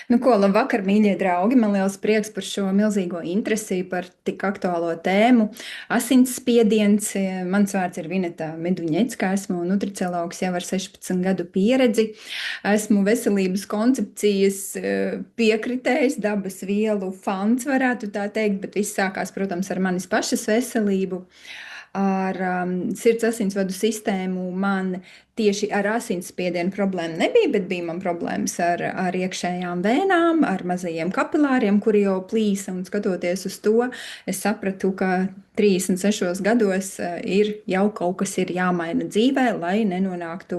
Nu, ko, labvakar, mīļie draugi! Man liels prieks par šo milzīgo interesi par tik aktuālo tēmu. Asinsspiediens. Mans vārds ir Vineta Meduņecka, esmu nutricologs jau ar 16 gadu pieredzi. Esmu veselības koncepcijas piekritējs, dabas vielu fans, varētu tā teikt, bet viss sākās, protams, ar manis pašas veselību. Ar sirds asinsvadu sistēmu man tieši ar asinsspiedienu problēma nebija, bet bija man problēmas ar iekšējām vēnām, ar mazajiem kapilāriem, kuri jau plīsa. Un skatoties uz to, es sapratu, ka 36 gados ir jau kaut kas ir jāmaina dzīvē, lai nenonāktu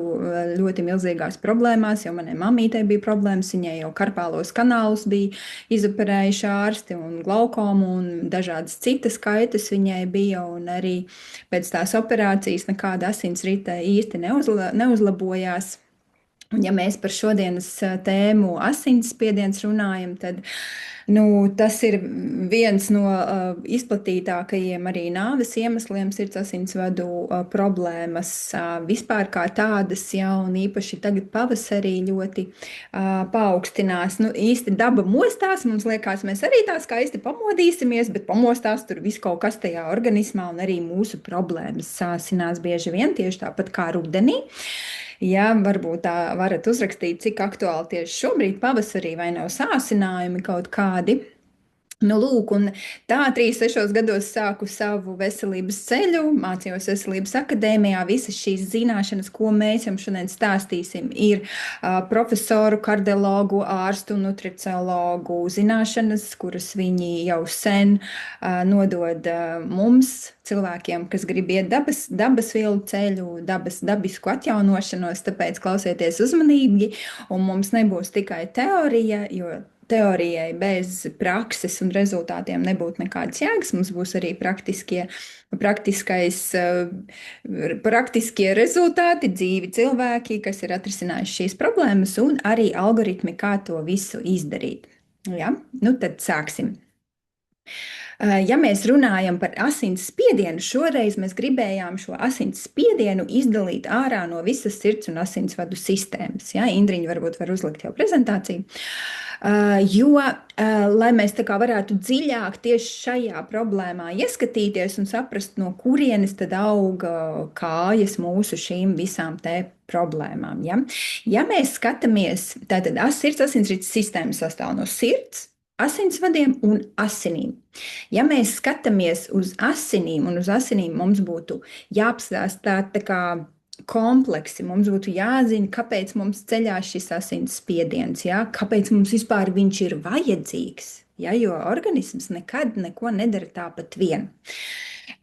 ļoti milzīgās problēmās, jo manai mammītei bija problēmas, viņai jau karpālos kanālus bija izoperējuši ārsti un glaukomu un dažādas citas kaitas viņai bija, un arī pēc tās operācijas nekāda asinsrite īsti neuzlabojās. Un ja mēs par šodienas tēmu asinsspiediens runājam, tad tas ir viens no izplatītākajiem arī nāves iemesliem sirds asinsvadu problēmas vispār kā tādas, ja, un īpaši tagad pavasarī ļoti paaugstinās. Īsti daba mostās, mums liekas, mēs arī tā skaisti pamodīsimies, bet pamostās tur viss kaut kas tajā organismā, un arī mūsu problēmas sāsinās bieži vien tieši tāpat kā rudenī. Ja, varbūt tā varat uzrakstīt, cik aktuāli tieši šobrīd pavasarī vai nav sācinājumi kaut kādi. Lūk, un tā 36 gados sāku savu veselības ceļu, mācījos veselības akadēmijā. Visas šīs zināšanas, ko mēs jums šodien stāstīsim, ir profesoru, kardiologu, ārstu, nutricologu zināšanas, kuras viņi jau sen nodod mums, cilvēkiem, kas grib iet dabas vielu ceļu, dabisku atjaunošanos. Tāpēc klausieties uzmanīgi, un mums nebūs tikai teorija, jo teorijai bez prakses un rezultātiem nebūtu nekādas jēgas. Mums būs arī praktiskie rezultāti, dzīvi cilvēki, kas ir atrisinājuši šīs problēmas, un arī algoritmi, kā to visu izdarīt. Ja? Tad sāksim. Ja mēs runājam par asinsspiedienu, šoreiz mēs gribējām šo asinsspiedienu izdalīt ārā no visas sirds un asinsvadu sistēmas. Ja? Indriņa varbūt var uzlikt jau prezentāciju. Lai mēs tā kā varētu dziļāk tieši šajā problēmā ieskatīties un saprast, no kurienes tad auga kājas mūsu šīm visām te problēmām. Ja mēs skatāmies, tātad sirds asinsrites sistēma sastāv no sirds, asinsvadiem un asinīm. Ja mēs skatāmies uz asinīm, un uz asinīm mums būtu jāapstāsta tā kā kompleksi, mums būtu jāzina, kāpēc mums ceļās šis asinsspiediens, ja? Kāpēc mums vispār viņš ir vajadzīgs, ja? Jo organisms nekad neko nedara tāpat vien.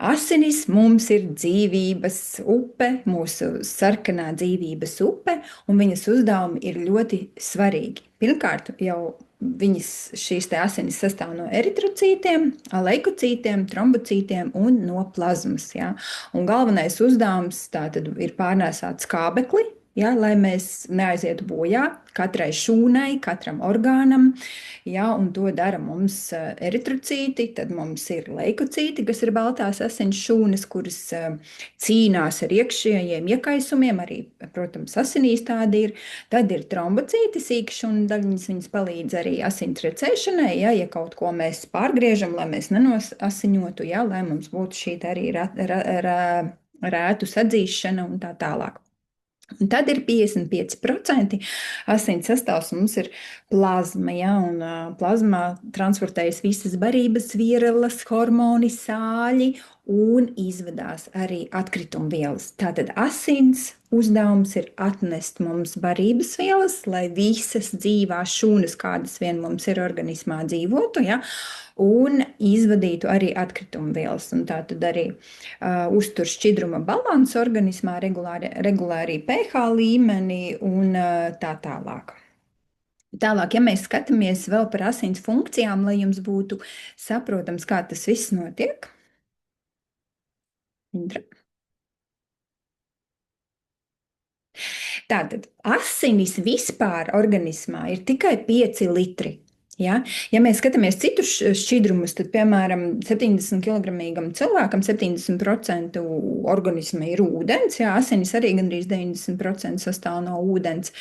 Asinis mums ir dzīvības upe, mūsu sarkanā dzīvības upe, un viņas uzdevumi ir ļoti svarīgi. Pirmkārt, jau šīs asinis sastāv no eritrocītiem, leikocītiem, trombocītiem un no plazmas. Ja? Un galvenais uzdevums tātad ir pārnēsāt skābekli, ja, lai mēs neaizietu bojā katrai šūnai, katram orgānam, ja, un to dara mums eritrocīti, tad mums ir leikocīti, kas ir baltās asins šūnas, kuras cīnās ar iekšējiem iekaisumiem, arī, protams, asinīs tādi ir. Tad ir trombocīti, sīki šūnu daļiņas, viņas palīdz arī asins recēšanai, ja kaut ko mēs pārgriežam, lai mēs nenosasiņotu, ja, lai mums būtu šī arī rētu sadzīšana un tā tālāk. Un tad ir 55% asins sastāvs mums ir plazma, ja, un plazmā transportējas visas barības vielas, hormoni, sāļi un izvadās arī atkritumvielas. Tātad asins uzdevums ir atnest mums barības vielas, lai visas dzīvās šūnas, kādas vien mums ir organismā, dzīvotu, ja, un izvadītu arī atkritumvielas. Un tā tad arī uztur šķidruma balansu organismā, regulāri pH līmeni un tā tālāk. Tālāk, ja mēs skatāmies vēl par asins funkcijām, lai jums būtu saprotams, kā tas viss notiek. Indra. Tātad asinis vispār organismā ir tikai 5 litri. Ja mēs skatāmies citus šķidrumus, tad, piemēram, 70 kg cilvēkam 70% organisma ir ūdens, asinis arī gandrīz 90% sastāv no ūdens.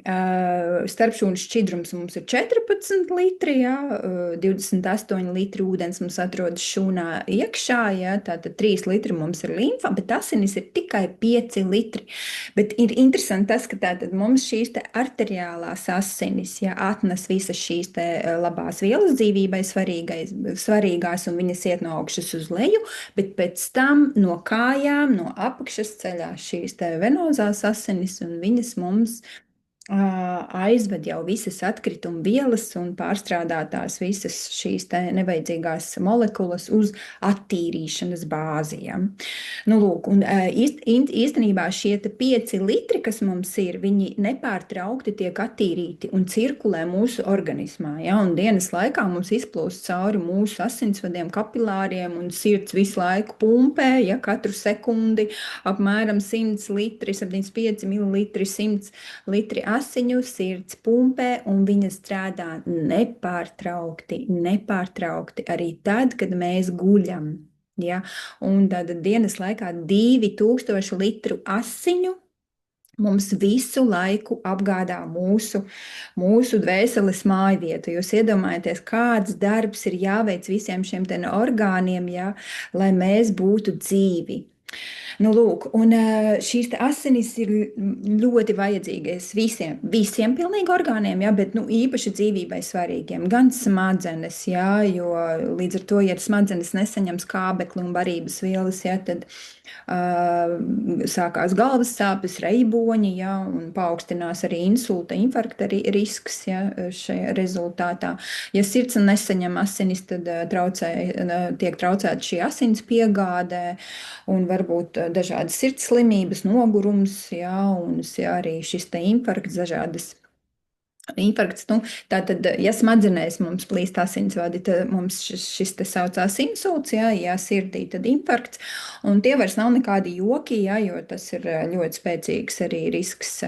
Starpšūnas šķidrums mums ir 14 litri, ja, 28 litri ūdens mums atrodas šūnā iekšā, ja, tātad 3 litri mums ir limfa, bet asinis ir tikai 5 litri. Bet ir interesanti tas, ka tātad mums šīs te arteriālās asinis, ja, atnes visas šīs te labās vielas dzīvībai svarīgās, un viņas iet no augšas uz leju, bet pēc tam no kājām, no apakšas ceļās šīs te venozās asinis, un viņas mums aizved jau visas atkrituma vielas un pārstrādātās visas šīs nevajadzīgās molekulas uz attīrīšanas bāzijām. Nu, lūk, un īstenībā šie 5 litri, kas mums ir, viņi nepārtraukti tiek attīrīti un cirkulē mūsu organismā. Ja? Un dienas laikā mums izplūst cauri mūsu asinsvadiem, kapilāriem, un sirds visu laiku pumpē, ja katru sekundi apmēram 100 litri, 75 mililitri, 100 litri asiņu, sirds pumpē, un viņa strādā nepārtraukti arī tad, kad mēs guļam. Ja? Un tad dienas laikā 2000 litru asiņu mums visu laiku apgādā mūsu dvēseles mājvietu. Jūs iedomājaties, kāds darbs ir jāveic visiem šiem orgāniem, ja, lai mēs būtu dzīvi. Nu, lūk, un šīs asinis ir ļoti vajadzīgas visiem pilnīgi orgāniem, ja, bet īpaši dzīvībai svarīgiem, gan smadzenes, ja, jo līdz ar to, ja smadzenes nesaņem skābekli un barības vielas, ja, tad sākās galvas sāpes, reiboņi, ja, un paaugstinās arī insulta, infarkta risks, ja, šajā rezultātā. Ja sirds nesaņem asinis, tad tiek traucēta šī asins piegādē, un varbūt dažādas sirds slimības, nogurums, ja, un ja, arī šis te infarkts, dažādas infarkts. Tātad, ja smadzenēs mums plīst asinsvadi, tad mums šis te saucās insults, ja sirdī, tad infarkts. Un tie vairs nav nekādi joki, ja, jo tas ir ļoti spēcīgs arī risks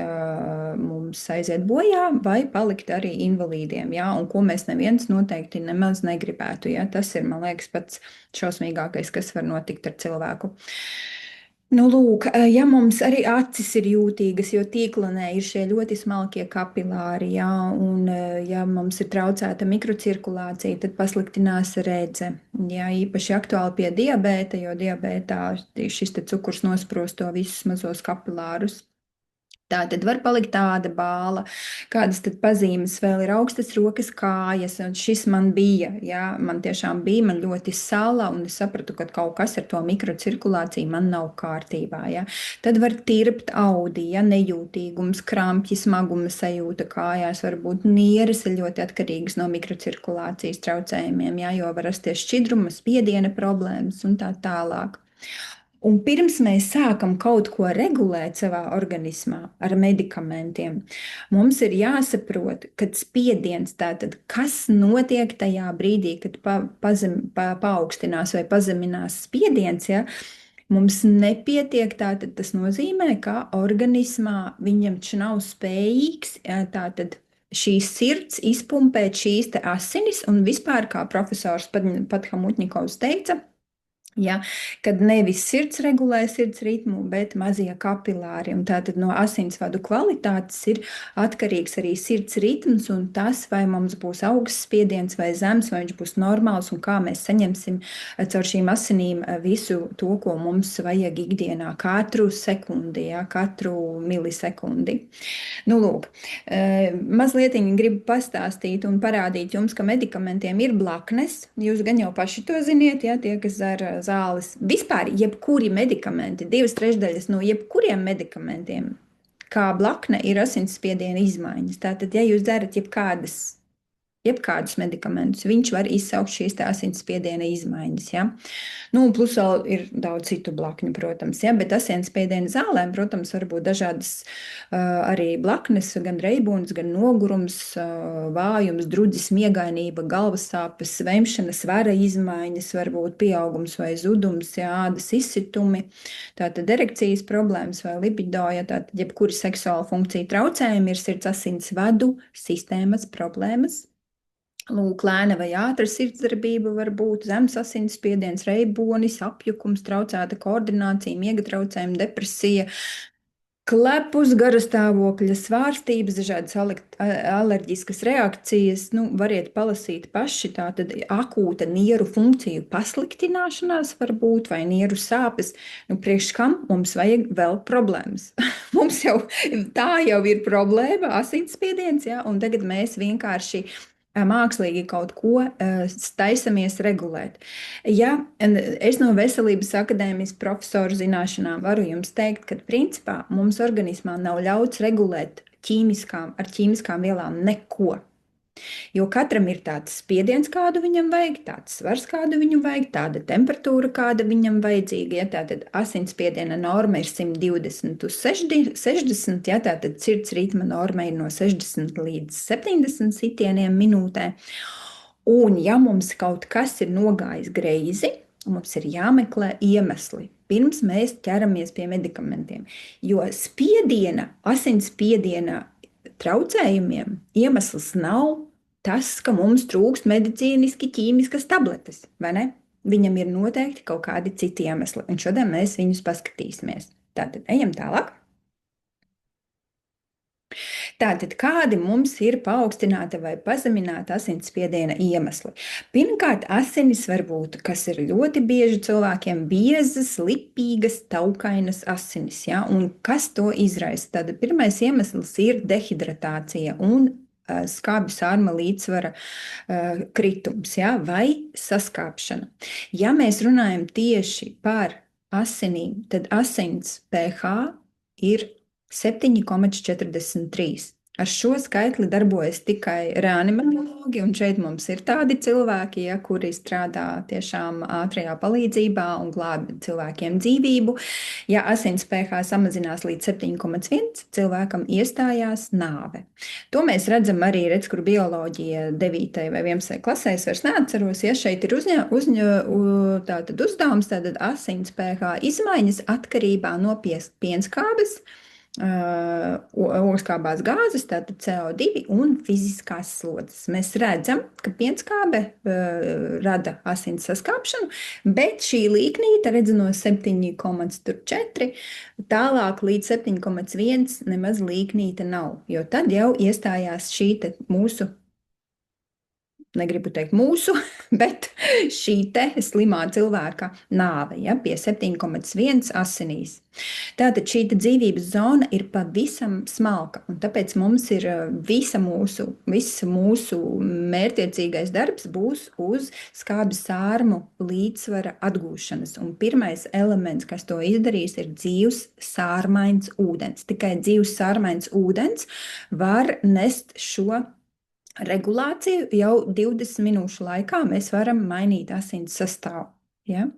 mums aiziet bojā vai palikt arī invalīdiem, ja, un ko mēs neviens noteikti nemaz negribētu. Ja. Tas ir, man liekas, pats šausmīgākais, kas var notikt ar cilvēku. Nu, lūk, ja mums arī acis ir jūtīgas, jo tīklanē ir šie ļoti smalkie kapilāri, ja, un ja mums ir traucēta mikrocirkulācija, tad pasliktinās redze. Ja, īpaši aktuāli pie diabēta, jo diabētā šis te cukurs nosprosto visus mazos kapilārus. Tā tad var palikt tāda bāla, kādas tad pazīmes vēl ir augstas rokas, kājas, un šis man bija, jā, man tiešām bija, man ļoti sala, un es sapratu, ka kaut kas ar to mikrocirkulāciju man nav kārtībā, jā. Tad var tirpt audi, ja, nejūtīgums, krampji, smaguma sajūta kājās, varbūt nieres ir ļoti atkarīgas no mikrocirkulācijas traucējumiem, jā, jo var rasties šķidruma, spiediena problēmas un tā tālāk. Un pirms mēs sākam kaut ko regulēt savā organismā ar medikamentiem, mums ir jāsaprot, kad spiediens, tātad, kas notiek tajā brīdī, kad paaugstinās vai pazeminās spiediens, ja, mums nepietiek, tātad tas nozīmē, ka organismā viņam nav spējīgs, tātad, šīs sirds izpumpēt šīs te asinis, un vispār, kā profesors Padhamutņikovs teica, ja, kad nevis sirds regulē sirds ritmu, bet mazie kapilāri. Un tātad no asinsvadu kvalitātes ir atkarīgs arī sirds ritms un tas, vai mums būs augsts spiediens vai zems, vai viņš būs normāls un kā mēs saņemsim caur šīm asinīm visu to, ko mums vajag ikdienā, katru sekundi, ja, katru milisekundi. Nu, lūk, mazliet gribu pastāstīt un parādīt jums, ka medikamentiem ir blaknes. Jūs gan jau paši to ziniet, ja, tie, kas dara zāles. Vispār, jebkuri medikamenti, 2/3 no jebkuriem medikamentiem, kā blakne ir asinsspiediena izmaiņas. Tātad, ja jūs dzerat jebkādus medikamentus, viņš var izsaukt šīs asinsspiediena izmaiņas. Ja? Nu, plus vēl ir daudz citu blakņu, protams, ja? Bet asinsspiediena zālēm, protams, var būt dažādas arī blaknes, gan reibuns, gan nogurums, vājums, drudzis, miegainība, galvas sāpes, vemšana, svara izmaiņas, varbūt pieaugums vai zudums, ja? Ādas izsitumi, tātad erekcijas problēmas vai libido, ja tātad jebkuri seksuāla funkcija traucējumi ir sirds asinsvadu sistēmas problēmas. Lūk, lēna vai ātra sirdsdarbība var būt zems asinsspiediens, reibonis, apjukums, traucēta koordinācija, miega traucējumi, depresija, Klepus, garastāvokļa svārstības, dažādas alerģiskas reakcijas, nu, variet palasīt paši. Tā tad akūta nieru funkciju pasliktināšanās var būt vai nieru sāpes. Nu, priekš kam mums vajag vēl problēmas? Mums jau tā jau ir problēma, asinsspiediens, ja, un tagad mēs vienkārši mākslīgi kaut ko taisamies regulēt. Ja es no Veselības akadēmijas profesoru zināšanām varu jums teikt, ka principā mums organismā nav ļauts regulēt ar ķīmiskām vielām neko. Jo katram ir tāds spiediens, kādu viņam vajag, tāds svars, kādu viņam vajag, tāda temperatūra, kāda viņam vajadzīga. Ja, tātad asinsspiediena norma ir 120 uz 60, ja, tātad sirds ritma norma ir no 60 līdz 70 sitieniem minūtē. Un ja mums kaut kas ir nogājis greizi, mums ir jāmeklē iemesli, pirms mēs ķeramies pie medikamentiem. Jo asinsspiediena traucējumiem iemesls nav tas, ka mums trūkst medicīniski ķīmiskas tabletes, vai ne? Viņam ir noteikti kaut kādi citi iemesli, un šodien mēs viņus paskatīsimies. Tātad ejam tālāk. Tātad, kādi mums ir paaugstināta vai pazemināta asinsspiediena iemesli? Pirmkārt, asinis var būt, kas ir ļoti bieži cilvēkiem, biezas, lipīgas, taukainas asinis. Ja? Un kas to izraisa? Tad pirmais iemesls ir dehidratācija un skābju sārma līdzsvara kritums, ja? Vai saskāpšana. Ja mēs runājam tieši par asinīm, tad asins pH ir 7,43. Ar šo skaitli darbojas tikai reanimatologi, un šeit mums ir tādi cilvēki, ja, kuri strādā tiešām ātrajā palīdzībā un glābi cilvēkiem dzīvību. Ja asins pH samazinās līdz 7,1, cilvēkam iestājās nāve. To mēs redzam arī, kur bioloģija 9. vai 11. klasē, es vairs neatceros, ja šeit ir uzdevums, tātad asins pH izmaiņas atkarībā no pienskābes, ogļskābās gāzes, tātad CO2 un fiziskās slodzes. Mēs redzam, ka pienskābe rada asins saskāpšanu, bet šī līknīte redz no 7,4 tālāk līdz 7,1 nemaz līknīte nav, jo tad jau iestājās šī te mūsu, negribu teikt mūsu, bet šī te slimā cilvēka nāve, ja, pie 7,1 asinīs. Tātad šī dzīvības zona ir pavisam smalka, un tāpēc mums ir viss mūsu mērķtiecīgais darbs būs uz skābju sārmu līdzsvara atgūšanas. Un pirmais elements, kas to izdarīs, ir dzīvs sārmains ūdens. Tikai dzīvs sārmains ūdens var nest šo regulāciju. Jau 20 minūšu laikā mēs varam mainīt asins sastāvu. Ja?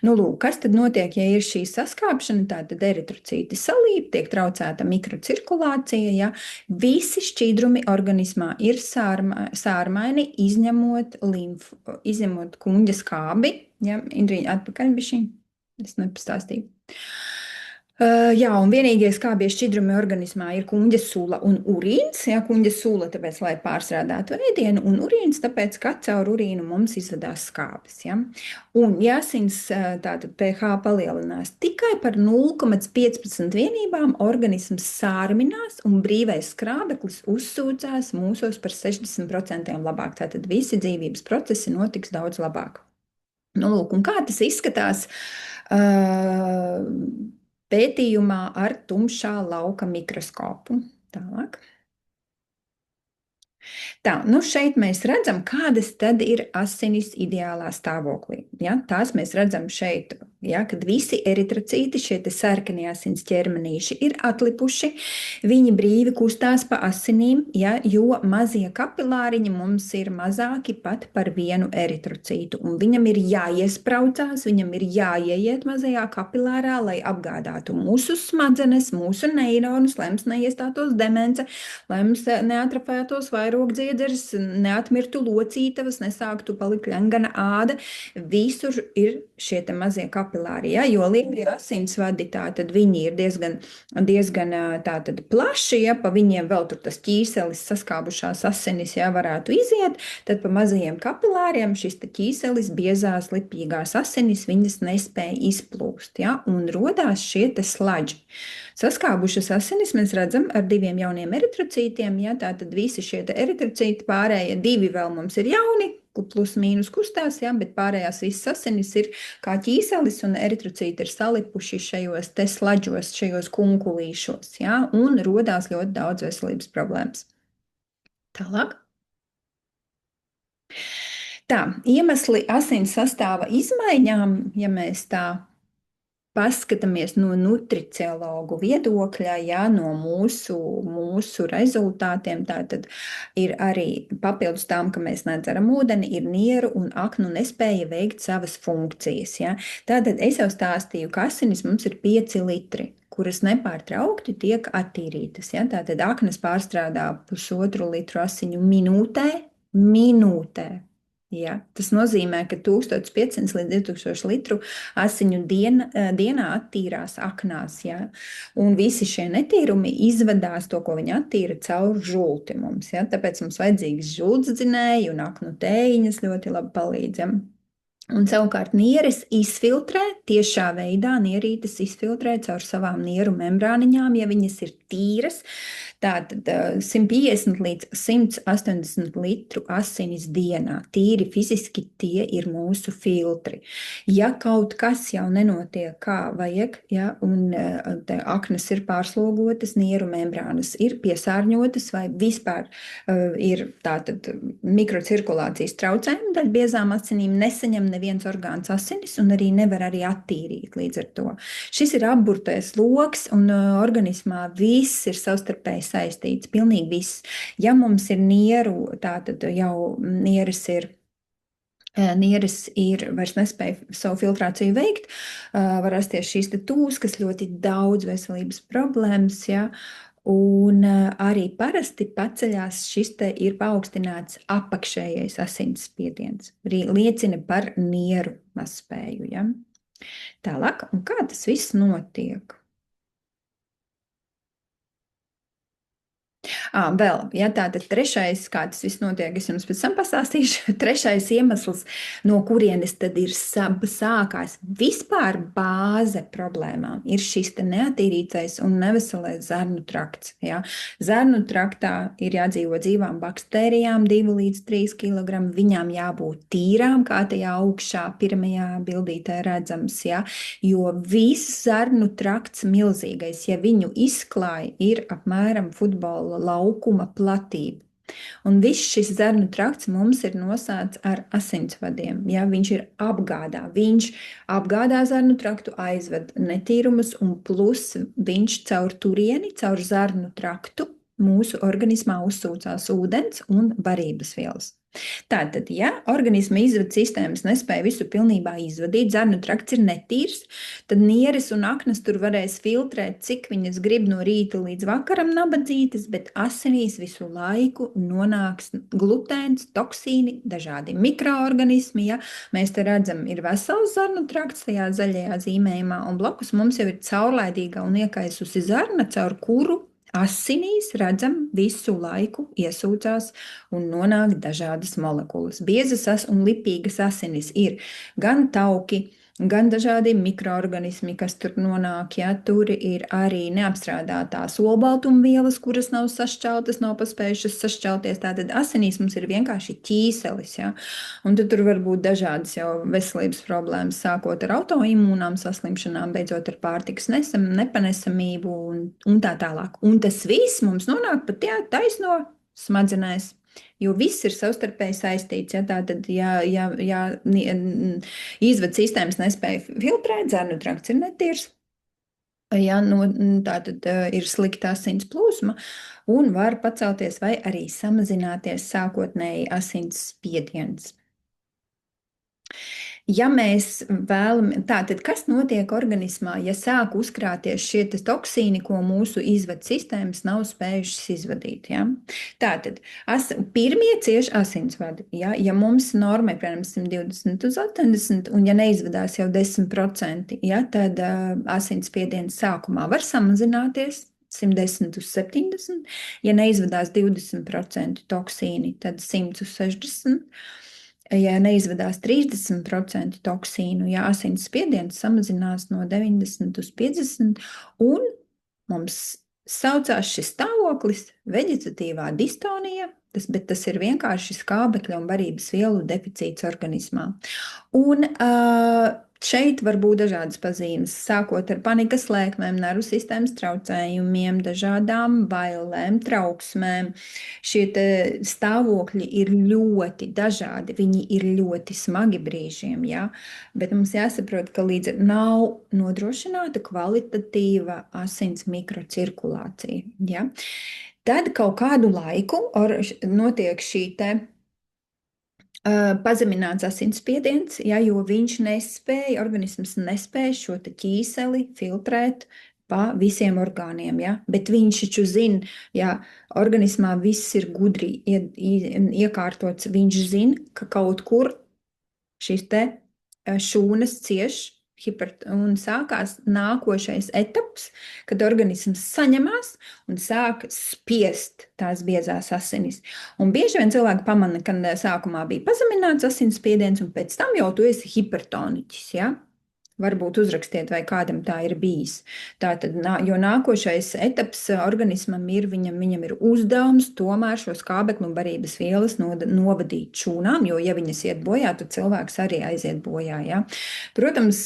Nu, lūk, kas tad notiek, ja ir šī saskāpšana? Tātad eritrocīti salīp, tiek traucēta mikrocirkulācija. Ja? Visi šķīdrumi organismā ir sārmaini, izņemot kuņģa skābi. Ja? Indriņa, atpakaļ bišķiņ, es nepastāstīju. Jā, un vienīgie skābie šķidrumi organismā ir kuņģa sula un urīns. Jā, kuņģa sula, tāpēc, lai pārstrādātu ēdienu, un urīns, tāpēc, ka caur urīnu mums izvedās skābes. Ja? Un, ja asins tātad pH palielinās tikai par 0,15 vienībām, organisms sārminās un brīvais skrābeklis uzsūcās mūsos par 60% labāk. Tātad visi dzīvības procesi notiks daudz labāk. Nu, lūk, un kā tas izskatās pētījumā ar tumšā lauka mikroskopu. Tālāk. Tā, nu šeit mēs redzam, kādas tad ir asinis ideālā stāvoklī. Ja? Tās mēs redzam šeit, ja? Kad visi eritrocīti, šie te sarkanie asins ķermenīši ir atlipuši, viņi brīvi kustās pa asinīm, ja? Jo mazie kapilāriņi mums ir mazāki pat par vienu eritrocītu, un viņam ir jāiespraucās, viņam ir jāieiet mazajā kapilārā, lai apgādātu mūsu smadzenes, mūsu neironus, lai mums neiestātos demence, lai mums neatrafētos vairogdziedzeres, neatmirtu locītavas, nesāktu palikt ļengana āda. Visur ir šie te mazie kapilāri, ja? Jo lielie asinsvadi, tātad viņi ir diezgan tātad plaši, ja? Pa viņiem vēl tur tas ķīselis, saskābušās asinis, ja, varētu iziet, tad pa mazajiem kapilāriem šis te ķīselis, biezās, lipīgās asinis, viņas nespēja izplūst, ja? Un rodās šie te slaģi. Saskābušas asinis mēs redzam ar diviem jauniem eritrocītiem. Ja, tātad visi šie eritrocīti, pārējie divi vēl mums ir jauni, plus mīnus kustās, ja, bet pārējās visas asinis ir kā ķīselis, un eritrocīti ir salipuši šajos te slaģos, šajos kunkulīšos, ja, un rodās ļoti daudz veselības problēmas. Tālāk. Tā, iemesli asins sastāva izmaiņām, ja mēs tā paskatāmies no nutriciologu viedokļa, ja, no mūsu rezultātiem, tātad ir arī papildus tām, ka mēs nedzeram ūdeni, ir nieru un aknu nespēja veikt savas funkcijas. Ja. Tātad es jau stāstīju, ka asinis mums ir 5 litri, kuras nepārtraukti tiek attīrītas. Ja. Tātad aknas pārstrādā 1,5 litru asiņu minūtē. Ja, tas nozīmē, ka 1500 līdz 2000 litru asiņu dienā attīrās aknās. Ja, un visi šie netīrumi izvadās to, ko viņi attīra caur žulti mums. Ja, tāpēc mums vajadzīgs žultsdzinēji un aknu tējiņas ļoti labi palīdz. Ja. Un savukārt nieres izfiltrē, tiešā veidā nierītes izfiltrē caur savām nieru membrāniņām, ja viņas ir tīras. Tātad 150 līdz 180 litru asinis dienā. Tīri fiziski tie ir mūsu filtri. Ja kaut kas jau nenotiek kā vajag, ja, un aknas ir pārslogotas, nieru membrānas ir piesārņotas vai vispār ir tātad mikrocirkulācijas traucējumi, daļa biezām asinīm nesaņem neviens orgāns asinis un arī nevar arī attīrīt līdz ar to. Šis ir apburtais loks un organismā viss ir savstarpēji saistīts, pilnīgi viss. Ja mums ir nieru, tātad jau nieres vairs nespēja savu filtrāciju veikt, var rasties šīs te tūskas, ļoti daudz veselības problēmas, ja, un arī parasti paceļās šis te ir paaugstināts apakšējais asinsspiediens, liecina par nieru mazspēju, ja. Tālāk, un kā tas viss notiek? Vēl, ja tātad trešais, kā tas viss notiek, es jums pēc tam pastāstīšu, trešais iemesls, no kurienes tad ir sākās vispār bāze problēmām, ir šis te neattīrītais un neveselais zarnu trakts. Ja? Zarnu traktā ir jādzīvo dzīvām bakstērijām 2 līdz 3 kg, viņām jābūt tīrām, kā tajā augšā pirmajā bildītē redzams, ja? Jo viss zarnu trakts milzīgais, ja viņu izklāj, ir apmēram futbola laukuma platība. Un viss šis zarnu trakts mums ir nosāts ar asinsvadiem. Ja? Viņš ir apgādā. Viņš apgādā zarnu traktu, aizved netīrumus un plus viņš caur turieni, caur zarnu traktu mūsu organismā uzsūcās ūdens un barības vielas. Tātad, ja organisma izvadu sistēmas nespēja visu pilnībā izvadīt, zarnu trakts ir netīrs, tad nieres un aknas tur varēs filtrēt, cik viņas grib no rīta līdz vakaram nabadzītas, bet asinīs visu laiku nonāks glutēns, toksīni, dažādi mikroorganismi. Ja? Mēs te redzam, ir vesels zarnu trakts tajā zaļajā zīmējumā, un blakus mums jau ir caurlaidīga un iekaisusi zarna, caur kuru asinīs redzam visu laiku iesūcās un nonāk dažādas molekulas. Biezas un lipīgas asinis ir gan tauki, gan dažādi mikroorganismi, kas tur nonāk. Ja, tur ir arī neapstrādātās olbaltumvielas, kuras nav sašķeltas, nav paspējušas sašķelties. Tātad asinīs mums ir vienkārši ķīselis. Ja, un tad tur var būt dažādas jau veselības problēmas, sākot ar autoimūnām saslimšanām, beidzot ar pārtikas nepanesamību un tā tālāk. Un tas viss mums nonāk pat taisno smadzenēs. Jo viss ir savstarpēji saistīts. Ja, tātad, ja izvadu sistēmas nespēja filtrēt, zarnu trakts ir netīrs, ja, tātad ir slikta asins plūsma un var pacelties vai arī samazināties sākotnēji asins spiediens. Ja mēs vēlamies, tātad kas notiek organismā, ja sāk uzkrāties šie toksīni, ko mūsu izvadu sistēmas nav spējušas izvadīt? Ja? Tātad pirmie cieši asinsvadi. Ja mums norma ir, piemēram, 120 uz 80, un ja neizvadās jau 10%, ja, tad asinsspiediens sākumā var samazināties 110 uz 70, ja neizvadās 20% toksīni, tad 100 uz 60. Ja neizvadās 30% toksīnu, ja asinsspiediens samazinās no 90 uz 50, un Mums saucās šis stāvoklis veģetatīvā distonija, bet tas ir vienkārši skābekļa un barības vielu deficīts organismā. Un šeit var būt dažādas pazīmes, sākot ar panikas lēkmēm, nervu sistēmas traucējumiem, dažādām bailēm, trauksmēm. Šie stāvokļi ir ļoti dažādi, viņi ir ļoti smagi brīžiem, ja? Bet mums jāsaprot, ka līdz ar nav nodrošināta kvalitatīva asins mikrocirkulācija, ja? Tad kaut kādu laiku notiek šī te pazemināts asinsspiediens, ja, jo viņš nespēja, organisms nespēja šo te ķīseli filtrēt pa visiem orgāniem, ja, bet viņš taču zina, ja organismā viss ir gudri iekārtots, viņš zina, ka kaut kur šīs te šūnas cieš, un sākās nākošais etaps, kad organisms saņemās un sāk spiest tās biezās asinis. Un bieži vien cilvēki pamana, ka sākumā bija pazemināts asinsspiediens, un pēc tam jau tu esi hipertoniķis, ja? Varbūt uzrakstiet, vai kādam tā ir bijis. Tātad, jo nākošais etaps organismam viņam ir uzdevums tomēr šo skābekļu un barības vielas novadīt šūnām, jo, ja viņas iet bojā, tad cilvēks arī aiziet bojā. Ja? Protams,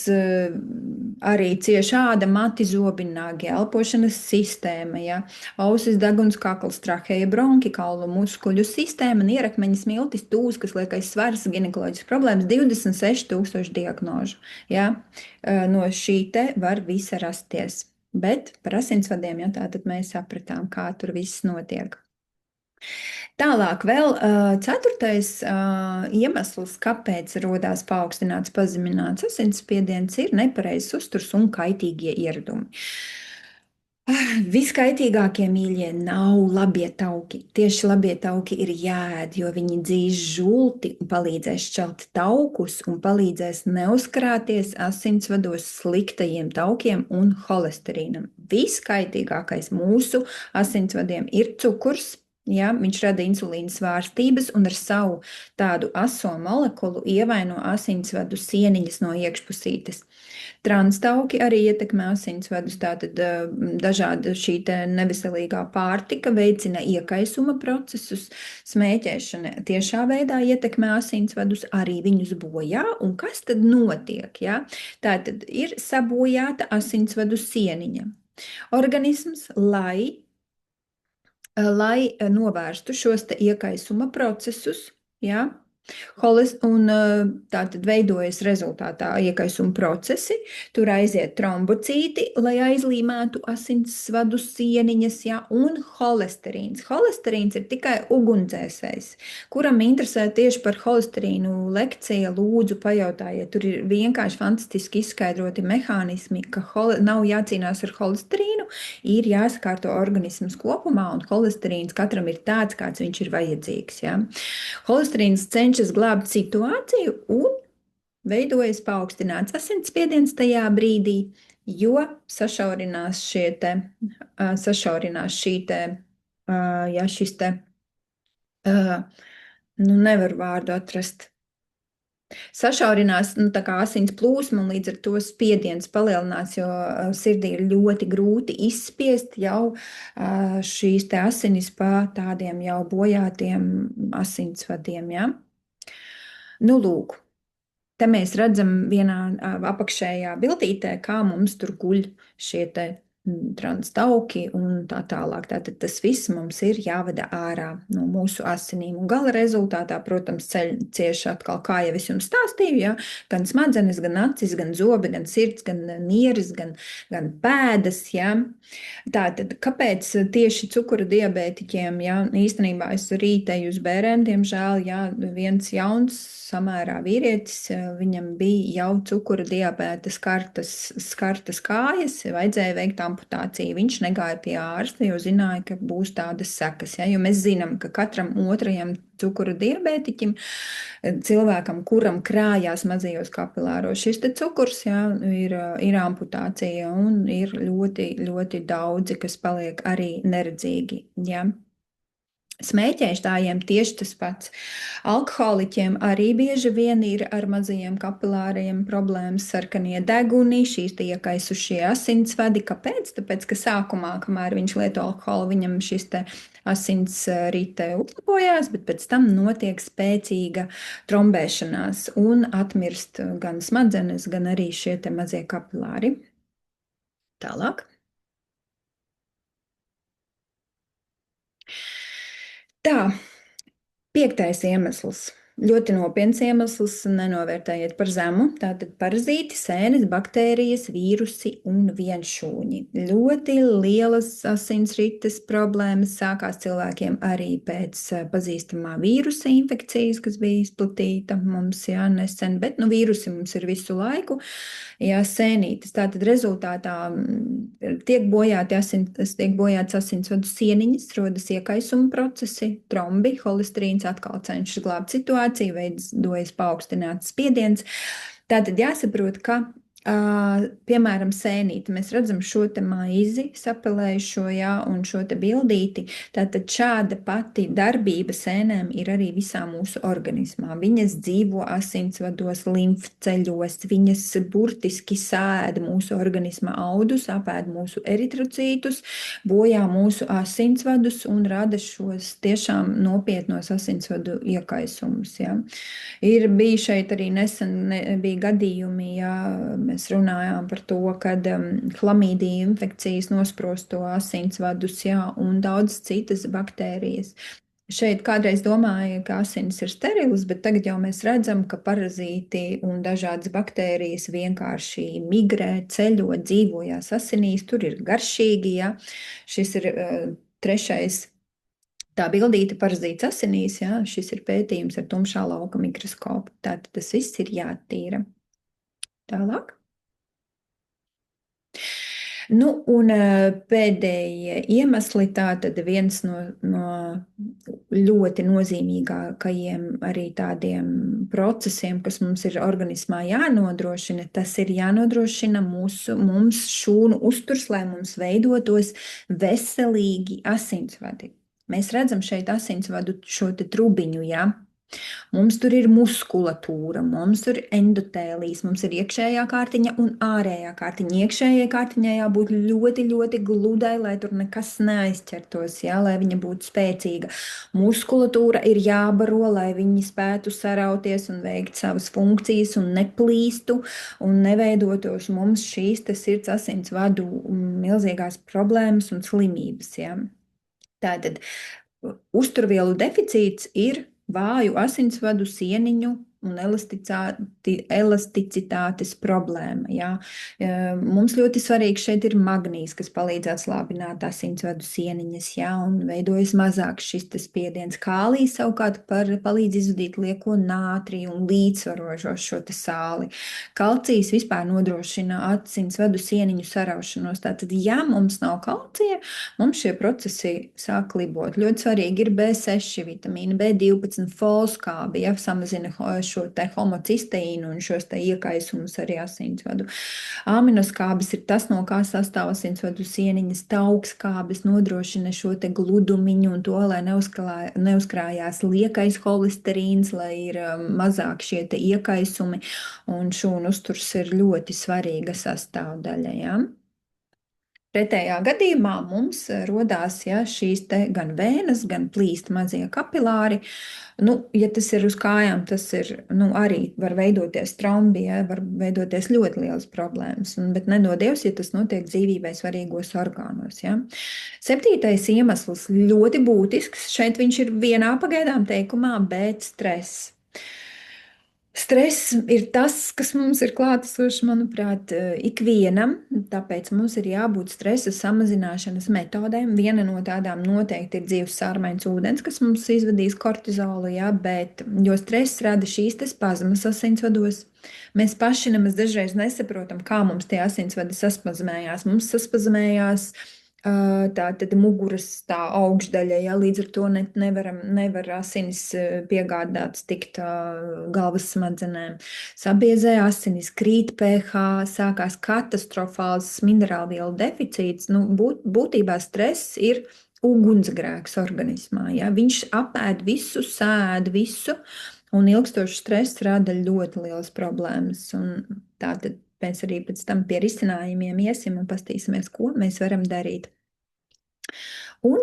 arī cieši āda, mati, zobi, nagi, elpošanas sistēma, ja? Ausis, deguns, kakls, traheja, bronhi, kaulu muskuļu sistēma, nierakmeņa, smiltis, tūskas, liekais svars, ginekoloģiskas problēmas, 26,000 diagnožu. Ja? No šī te var visa rasties. Bet par asinsvadiem, ja tātad mēs sapratām, kā tur viss notiek. Tālāk vēl ceturtais iemesls, kāpēc rodās paaugstināts, pazemināts asinsspiediens, ir nepareizs uzturs un kaitīgie ieradumi. Viskaitīgākie mīļie nav labie tauki. Tieši labie tauki ir jāēd, jo viņi dzīs žulti un palīdzēs šķelt taukus un palīdzēs neuzkrāties asinsvados sliktajiem taukiem un holesterīnam. Viskaitīgākais mūsu asinsvadiem ir cukurs. Ja, viņš rada insulīna svārstības un ar savu tādu aso molekulu ievaino asinsvadu sieniņas no iekšpusītes. Transtauki arī ietekmē asinsvadus, tātad dažāda šī neveselīgā pārtika veicina iekaisuma procesus, smēķēšana tiešā veidā ietekmē asinsvadus, arī viņus bojā, un kas tad notiek? Ja? Tātad ir sabojāta asinsvadu sieniņa. Organisms, lai novērstu šos iekaisuma procesus, ja, un tātad veidojas rezultātā iekaisuma procesi, tur aiziet trombocīti, lai aizlīmētu asinsvadu sieniņas, ja, un holesterīns. Holesterīns ir tikai ugunsdzēsējs. Kuram interesē tieši par holesterīnu lekcija, lūdzu pajautājiet. Tur ir vienkārši fantastiski izskaidroti mehānismi, ka nav jācīnās ar holesterīnu, ir jāsakārto organisms kopumā, un holesterīns katram ir tāds, kāds viņš ir vajadzīgs. Ja. Holesterīns cenšas glābt situāciju un veidojas paaugstināts asinsspiediens tajā brīdī, jo sašaurinās šī te, ja šis te, nevaru vārdu atrast. Sašaurinās tā kā asins plūsma un līdz ar to spiediens palielinās, jo sirdī ir ļoti grūti izspiest jau šīs te asinis pa tādiem jau bojātiem asinsvadiem, ja? Nu, lūk, te mēs redzam vienā apakšējā bildītē, kā mums tur guļ šie te transtauki un tā tālāk. Tātad tas viss mums ir jāvada ārā no mūsu asinīm. Un gala rezultātā, protams, cieši atkal, kā jau es jums stāstīju, ja, gan smadzenes, gan acis, gan zobi, gan sirds, gan nieres, gan pēdas. Ja. Tātad, kāpēc tieši cukura diabētiķiem, ja, īstenībā es rītēju uz bērēm, diemžēl, ja, viens jauns samērā vīrietis, viņam bija jau cukura diabēta skartas kājas, vajadzēja veikt amputāciju. Viņš negāja pie ārsta, jo zināja, ka būs tādas sekas. Ja? Jo mēs zinām, ka katram otrajam cukura diabētiķim, cilvēkam, kuram krājās mazajos kapilāros, šis te cukurs, ja, ir amputācija un ir ļoti, ļoti daudzi, kas paliek arī neredzīgi. Ja? Smēķētājiem tieši tas pats. Alkoholiķiem arī bieži vien ir ar mazajiem kapilāriem problēmas, sarkanie deguni, šīs iekaisušie asinsvadi. Kāpēc? Tāpēc, ka sākumā, kamēr viņš lieto alkoholu, viņam šis te asinsrite uzlabojās, bet pēc tam notiek spēcīga trombēšanās un atmirst gan smadzenes, gan arī šie te mazie kapilāri. Tālāk. Tā, piektais iemesls. Ļoti nopietns iemesls, nenovērtējiet par zemu. Tātad parazīti, sēnes, baktērijas, vīrusi un vienšūņi. Ļoti lielas asinsrites problēmas sākās cilvēkiem arī pēc pazīstamā vīrusa infekcijas, kas bija izplatīta mums nesen, bet vīrusi mums ir visu laiku. Sēnītes. Tātad rezultātā tiek bojāts asinsvadu sieniņas, rodas iekaisuma procesi, trombi, holesterīns atkal cenšas glābt situāciju, veidojas paaugstināts spiediens. Tātad jāsaprot, ka piemēram, sēnīti. Mēs redzam šo te maizi sapelējušo, un šo te bildīti. Tātad šāda pati darbība sēnēm ir arī visā mūsu organismā. Viņas dzīvo asinsvados, limfceļos, viņas burtiski sēda mūsu organisma audus, apēd mūsu eritrocītus, bojā mūsu asinsvadus un rada šos tiešām nopietnos asinsvadu iekaisumus. Ir bija šeit arī nesen bija gadījumi, mēs runājām par to, kad chlamīdija infekcijas nosprosto asinsvadus, un daudz citas baktērijas. Šeit kādreiz domāja, ka asins ir sterilas, bet tagad jau mēs redzam, ka parazīti un dažādas baktērijas vienkārši migrē, ceļo, dzīvojās asinīs, tur ir garšīgi, Šis ir trešais. Tā bildīte parazīts asinīs, šis ir pētījums ar tumšā lauka mikroskopu. Tātad tas viss ir jāattīra. Tālāk. Un pēdējie iemesli, tātad viens no ļoti nozīmīgākajiem arī tādiem procesiem, kas mums ir organismā jānodrošina, tas ir jānodrošina mums šūnu uzturs, lai mums veidotos veselīgi asinsvadi. Mēs redzam šeit asinsvadu šo te trubiņu, Mums tur ir muskulatūra, mums tur ir endotēlijas, mums ir iekšējā kārtiņa un ārējā kārtiņa. Iekšējai kārtiņai jābūt ļoti, ļoti gludai, lai tur nekas neaizķertos, lai viņa būtu spēcīga. Muskulatūra ir jābaro, lai viņi spētu sarauties un veikt savas funkcijas un neplīstu un neveidotos mums šīs sirds asinsvadu milzīgās problēmas un slimības. Tātad uzturvielu deficīts ir vāju asinsvadu sieniņu un elasticitātes problēma. Mums ļoti svarīgs šeit ir magnijs, kas palīdz atslābināt asinsvadu sieniņas, un veidojas mazāks šis spiediens. Kālijs savukārt palīdz izvadīt lieko nātriju un līdzsvarošos šo sāli. Kalcijs vispār nodrošina asinsvadu sieniņu saraušanos. Tātad, ja mums nav kalcija, mums šie procesi sāk klibot. Ļoti svarīgi ir B6 vitamīna, B12, folskābi, samazina šo te homocisteīnu un šos te iekaisumus arī asinsvadu. Aminoskābes ir tas, no kā sastāv asinsvadu sieniņas. Taukskābes nodrošina šo te gludumiņu un to, lai neuzkrājās liekais holesterīns, lai ir mazāk šie te iekaisumi, un šūnu uzturs ir ļoti svarīga sastāvdaļa. Pretējā gadījumā mums rodās šīs te gan vēnas, gan plīst mazie kapilāri. Ja tas ir uz kājām, tas ir arī var veidoties trombi, var veidoties ļoti lielas problēmas. Bet nedodievs, ja tas notiek dzīvībai svarīgos orgānos. 7. iemesls ļoti būtisks. Šeit viņš ir vienā pagaidām teikumā, bet stress. Stress ir tas, kas mums ir klātesošs, manuprāt, ikvienam. Tāpēc mums ir jābūt stresa samazināšanas metodēm. Viena no tādām noteikti ir dzīves sārmaiņas ūdens, kas mums izvadīs kortizolu, jo stress rada šīs spazmas asinsvados. Mēs paši nemaz dažreiz nesaprotam, kā mums tie asinsvadi saspazmējās. Mums saspazmējās tātad muguras tā augšdaļa, līdz ar to nevar asinis piegādāts tikt galvas smadzenēm. Sabiezē asinis, krīt pH, sākās katastrofāls minerālvielu deficīts. Būtībā stress ir ugunsgrēks organismā. Ja? Viņš apēd visu, sēd visu, un ilgstošs stress rada ļoti lielas problēmas. Un tātad mēs arī pēc tam pie risinājumiem iesim un pastīsimies, ko mēs varam darīt. Un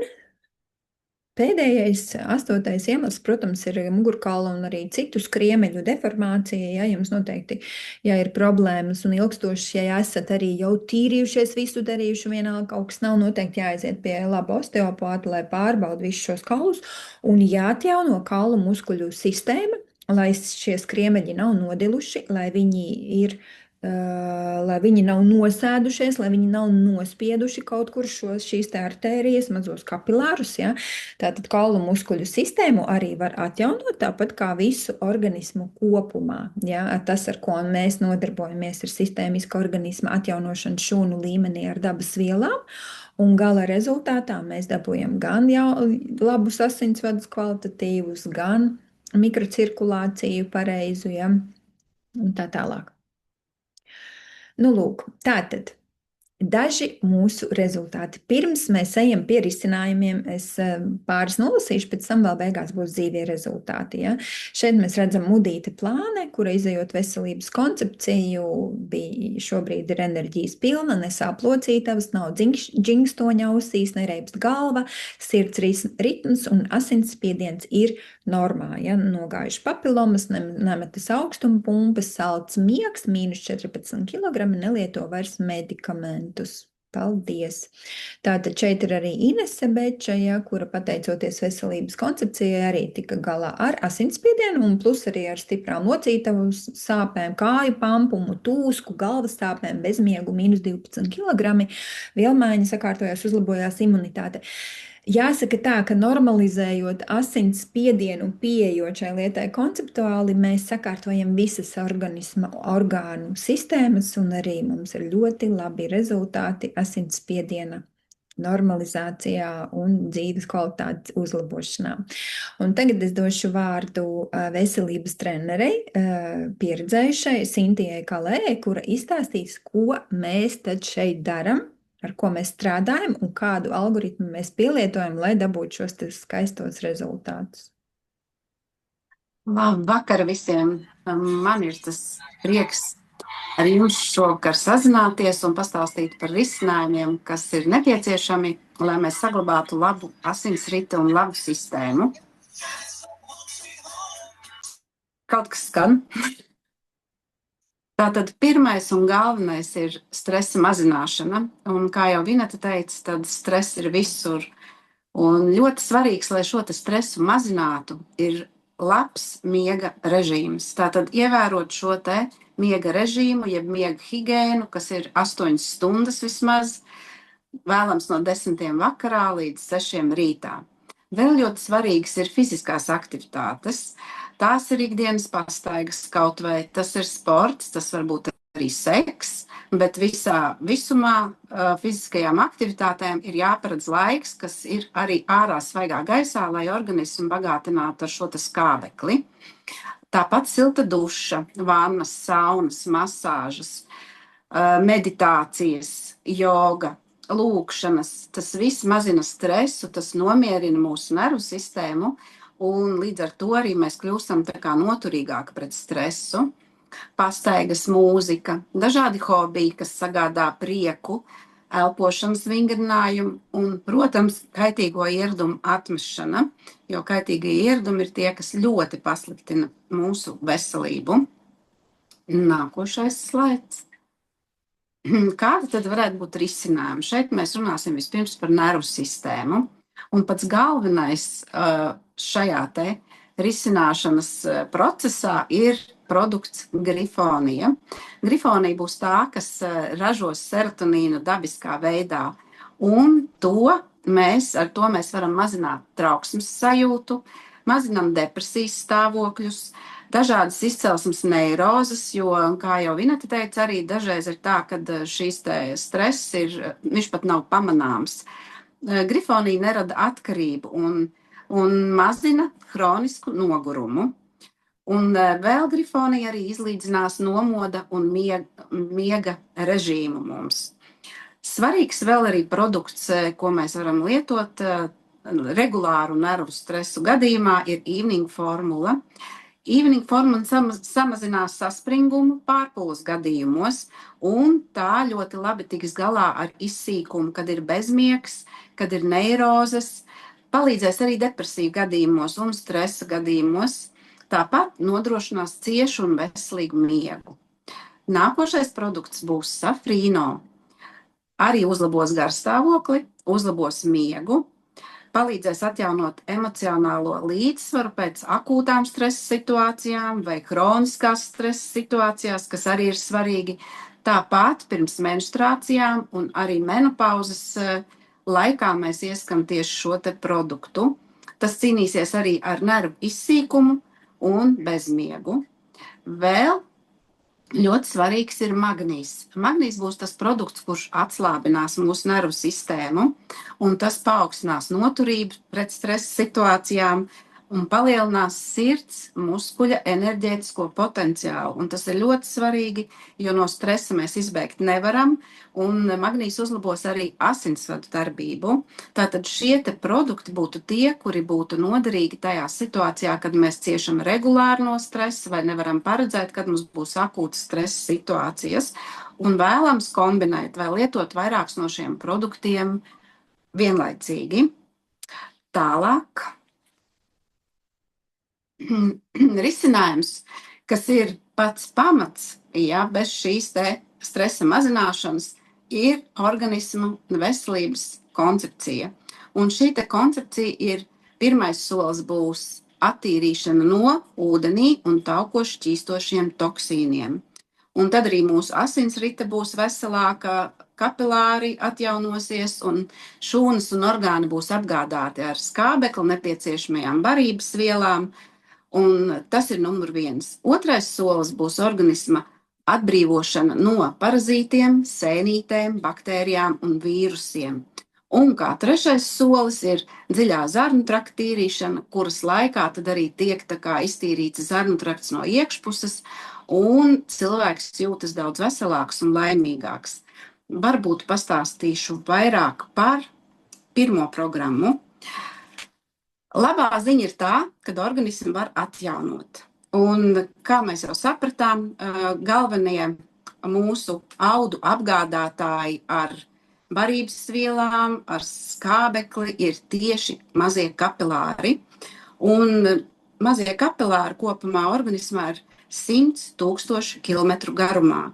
pēdējais, 8. iemesls, protams, ir mugurkaula un arī citu skriemeļu deformācija. Ja jums noteikti, ja ir problēmas un ilgstošas, ja esat arī jau tīrījušies, visu darījuši, vienalga kaut kas nav, noteikti jāaiziet pie laba osteopāta, lai pārbauda visus šos kaulus un jāatjauno kaulu muskuļu sistēma, lai šie skriemeļi nav nodiluši, lai viņi ir lai viņi nav nosēdušies, lai viņi nav nospieduši kaut kur šīs artērijas, mazos kapilārus. Ja? Tātad kaulu muskuļu sistēmu arī var atjaunot, tāpat kā visu organismu kopumā. Ja? Tas, ar ko mēs nodarbojamies, ir sistēmiska organisma atjaunošana šūnu līmenī ar dabas vielām. Un gala rezultātā mēs dabūjam gan labus asinsvadus kvalitatīvus, gan mikrocirkulāciju pareizu, ja? Un tā tālāk. Nu, lūk, tātad daži mūsu rezultāti. Pirms mēs ejam pie risinājumiem, es pāris nolasīšu, pēc tam vēl beigās būs dzīvie rezultāti. Ja? Šeit mēs redzam Mudīte plāne, kura izejot veselības koncepciju, bija šobrīd ir enerģijas pilna, nesāp locītavas, nav džingstoņa ausīs, nereibst galva, sirds ritms un asinsspiediens ir normā. Ja? Nogājuši papilomas, nemetas augstuma pumpas, salds miegs, -14 kg, nelieto vairs medikamentus. Paldies! Tātad šeit ir arī Inese Beča, ja, kura pateicoties veselības koncepcijai arī tika galā ar asinsspiedienu un plus arī ar stiprām locītavu sāpēm, kāju pampumu, tūsku, galvas sāpēm, bezmiegu, -12 kg, vielmaiņa sakārtojās, uzlabojās imunitāte. Jāsaka tā, ka normalizējot asinsspiedienu un pieejot šai lietai konceptuāli, mēs sakārtojam visas organisma orgānu sistēmas un arī mums ir ļoti labi rezultāti asinsspiediena normalizācijā un dzīves kvalitātes uzlabošanā. Un tagad es došu vārdu veselības trenerei, pieredzējušai Sintijai Kalējai, kura izstāstīs, ko mēs tad šeit daram, ar ko mēs strādājam un kādu algoritmu mēs pielietojam, lai dabūtu šos skaistos rezultātus. Labvakar visiem! Man ir tas prieks ar jums šovakar sazināties un pastāstīt par risinājumiem, kas ir nepieciešami, lai mēs saglabātu labu asinsriti un labu sistēmu. Kaut kas skan. Tātad pirmais un galvenais ir stresa mazināšana, un kā jau Vineta teica, tad stress ir visur. Un ļoti svarīgs, lai šo stresu mazinātu, ir labs miega režīms. Tātad ievērot šo miega režīmu, jeb miega higēnu, kas ir 8 stundas vismaz, vēlams no 10 vakarā līdz 6 rītā. Vēl ļoti svarīgas ir fiziskās aktivitātes. Tās ir ikdienas pastaigas, kaut vai tas ir sports, tas var būt arī seks, bet visumā fiziskajām aktivitātēm ir jāparedz laiks, kas ir arī ārā svaigā gaisā, lai organismu bagātinātu ar šo skābekli. Tāpat silta duša, vannas, saunas, masāžas, meditācijas, joga, lūkšanas, tas viss mazina stresu, tas nomierina mūsu nervu sistēmu, un līdz ar to arī mēs kļūstam tā kā noturīgāki pret stresu. Pastaigas mūzika, dažādi hobiji, kas sagādā prieku, elpošanas vingrinājumu un, protams, kaitīgo ieradumu atmešana, jo kaitīgie ieradumi ir tie, kas ļoti pasliktina mūsu veselību. Nākošais slaids. Kāda tad varētu būt risinājumi? Šeit mēs runāsim vispirms par nervu sistēmu. Un pats galvenais šajā risināšanas procesā ir produkts grifonija. Grifonija būs tā, kas ražos serotonīnu dabiskā veidā. Un ar to mēs varam mazināt trauksmes sajūtu, mazinām depresijas stāvokļus, dažādas izcelsmes neirozes, jo, kā jau Vineta teica, arī dažreiz ir tā, ka šīs stress viņš pat nav pamanāms. Grifonija nerada atkarību un mazina hronisku nogurumu. Un vēl grifonija arī izlīdzinās nomoda un miega režīmu mums. Svarīgs vēl arī produkts, ko mēs varam lietot regulāru nervu stresu gadījumā, ir evening formula. Evening formula samazinās saspringumu pārpūles gadījumos, un tā ļoti labi tiks galā ar izsīkumu, kad ir bezmiegs, kad ir neirozes. Palīdzēs arī depresiju gadījumos un stresa gadījumos. Tāpat nodrošinās ciešu un veselīgu miegu. Nākošais produkts būs safrīno. Arī uzlabos garstāvokli, uzlabos miegu, palīdzēs atjaunot emocionālo līdzsvaru pēc akūtām stresa situācijām vai kroniskās stresa situācijās, kas arī ir svarīgi. Tāpat pirms menstruācijām un arī menopauzes laikā mēs ieskam tieši šo te produktu. Tas cīnīsies arī ar nervu izsīkumu un bezmiegu. Vēl ļoti svarīgs ir magnīs. Magnīs būs tas produkts, kurš atslābinās mūsu nervu sistēmu, un tas paaugstinās noturību pret stresa situācijām un palielinās sirds muskuļa enerģētisko potenciālu. Un tas ir ļoti svarīgi, jo no stresa mēs izbēgt nevaram, un magnīs uzlabos arī asinsvadu darbību. Tātad šie te produkti būtu tie, kuri būtu noderīgi tajā situācijā, kad mēs ciešam regulāri no stresa vai nevaram paredzēt, kad mums būs akūtas stresa situācijas. Un vēlams kombinēt vai lietot vairākus no šiem produktiem vienlaicīgi. Tālāk. Risinājums, kas ir pats pamats, ja, bez šīs te stresa mazināšanas, ir organisma veselības koncepcija. Un šī te koncepcija ir, pirmais solis būs attīrīšana no ūdenī un taukoši ķīstošiem toksīniem. Un tad arī mūsu asinsrite būs veselāka, kapilāri atjaunosies un šūnas un orgāni būs apgādāti ar skābekli nepieciešamajām barības vielām. Un tas ir numur 1. Otrais solis būs organisma atbrīvošana no parazītiem, sēnītēm, baktērijām un vīrusiem. Un kā trešais solis ir dziļā zarnu trakta tīrīšana, kuras laikā tad arī tiek tā kā iztīrīts zarnu trakts no iekšpuses, un cilvēks jūtas daudz veselāks un laimīgāks. Varbūt pastāstīšu vairāk par pirmo programmu. Labā ziņa ir tā, ka organismu var atjaunot. Un, kā mēs jau sapratām, galvenie mūsu audu apgādātāji ar barības vielām, ar skābekli ir tieši mazie kapilāri. Un mazie kapilāri kopumā organismā ir 100 000 kilometru garumā.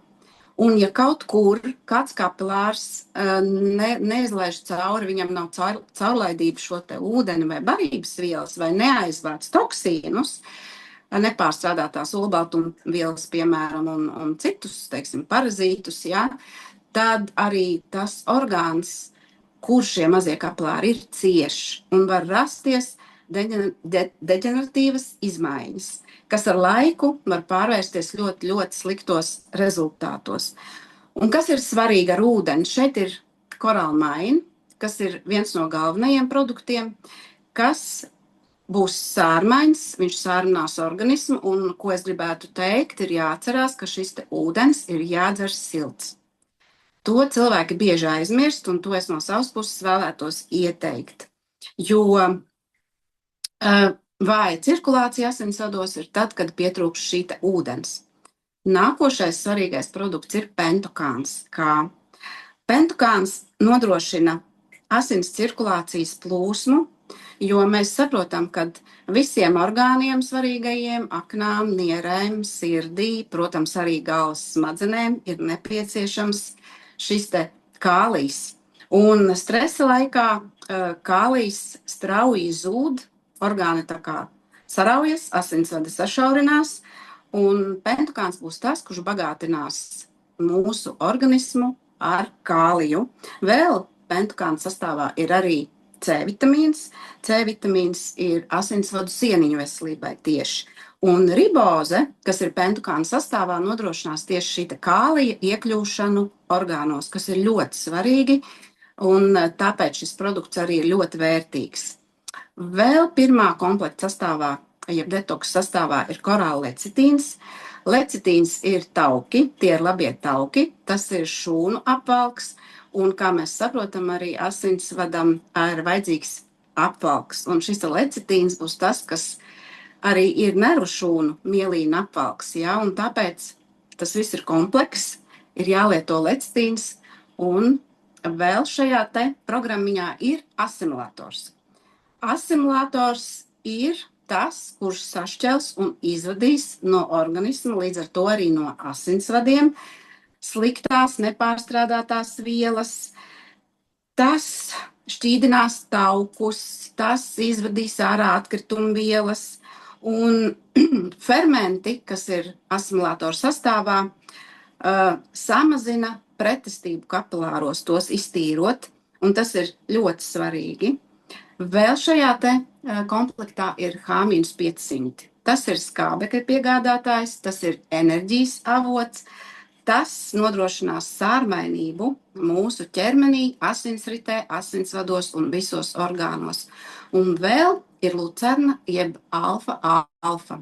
Un ja kaut kur kāds kapilārs neizlaiž cauri, viņam nav caurlaidība šo te ūdeni vai barības vielas vai neaizvāc toksīnus, nepārstrādātās olbaltumvielas, piemēram, un citus, teiksim, parazītus, ja, tad arī tas orgāns, kur šie mazie kapilāri ir, cieš un var rasties deģeneratīvas izmaiņas, kas ar laiku var pārvērsties ļoti, ļoti sliktos rezultātos. Un kas ir svarīgi ar ūdeni? Šeit ir koralmaina, kas ir viens no galvenajiem produktiem, kas būs sārmains, viņš sārminās organismu, un ko es gribētu teikt, ir jāatcerās, ka šis te ūdens ir jādzer silts. To cilvēki bieži aizmirst, un to es no savas puses vēlētos ieteikt, jo vāja cirkulācija asinsvados ir tad, kad pietrūkst šī te ūdens. Nākošais svarīgais produkts ir pentokāns. Pentokāns nodrošina asins cirkulācijas plūsmu, jo mēs saprotam, ka visiem orgāniem svarīgajiem, aknām, nierēm, sirdī, protams, arī galvas smadzenēm ir nepieciešams šis te kālijs. Un stresa laikā kālijs strauji zūd, orgāni tā kā saraujas, asinsvadi sašaurinās, un pentokāns būs tas, kurš bagātinās mūsu organismu ar kāliju. Vēl pentokāna sastāvā ir arī C vitamīns. C vitamīns ir asinsvadu sieniņu veselībai tieši. Un riboze, kas ir pentokāna sastāvā, nodrošinās tieši šī kālija iekļūšanu orgānos, kas ir ļoti svarīgi, un tāpēc šis produkts arī ir ļoti vērtīgs. Vēl pirmā komplekta sastāvā, jeb detoks sastāvā, ir korāllecitīns. Lecitīns ir tauki, tie ir labie tauki, tas ir šūnu apvalks, un, kā mēs saprotam, arī asinsvadam ir vajadzīgs apvalks. Un šis lecitīns būs tas, kas arī ir nervu šūnu mielīna apvalks, ja? Un tāpēc tas viss ir komplekss, ir jālieto lecitīns, un vēl šajā te programmiņā ir asimilators. Asimilators ir tas, kurš sašķels un izvadīs no organisma, līdz ar to arī no asinsvadiem, sliktās, nepārstrādātās vielas. Tas šķīdinās taukus, tas izvadīs ārā atkritumvielas, un fermenti, kas ir asimilātoru sastāvā, samazina pretestību kapilāros, tos iztīrot, un tas ir ļoti svarīgi. Vēl šajā te komplektā ir H-500. Tas ir skābekļa piegādātājs, tas ir enerģijas avots, tas nodrošinās sārmainību mūsu ķermenī, asinsritē, asinsvados un visos orgānos. Un vēl ir lucerna jeb alfa-alfa.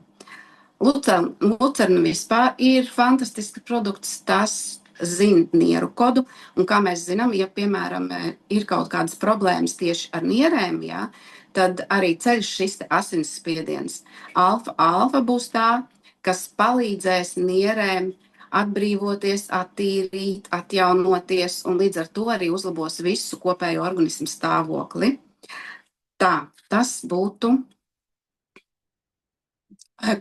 Lucerna vispār ir fantastisks produkts, tas zina nieru kodu, un kā mēs zinām, ja, piemēram, ir kaut kādas problēmas tieši ar nierēm, ja, tad arī ceļš šis asinsspiediens. Alfa būs tā, kas palīdzēs nierēm atbrīvoties, attīrīt, atjaunoties, un līdz ar to arī uzlabos visu kopējo organismu stāvokli. Tā, tas būtu.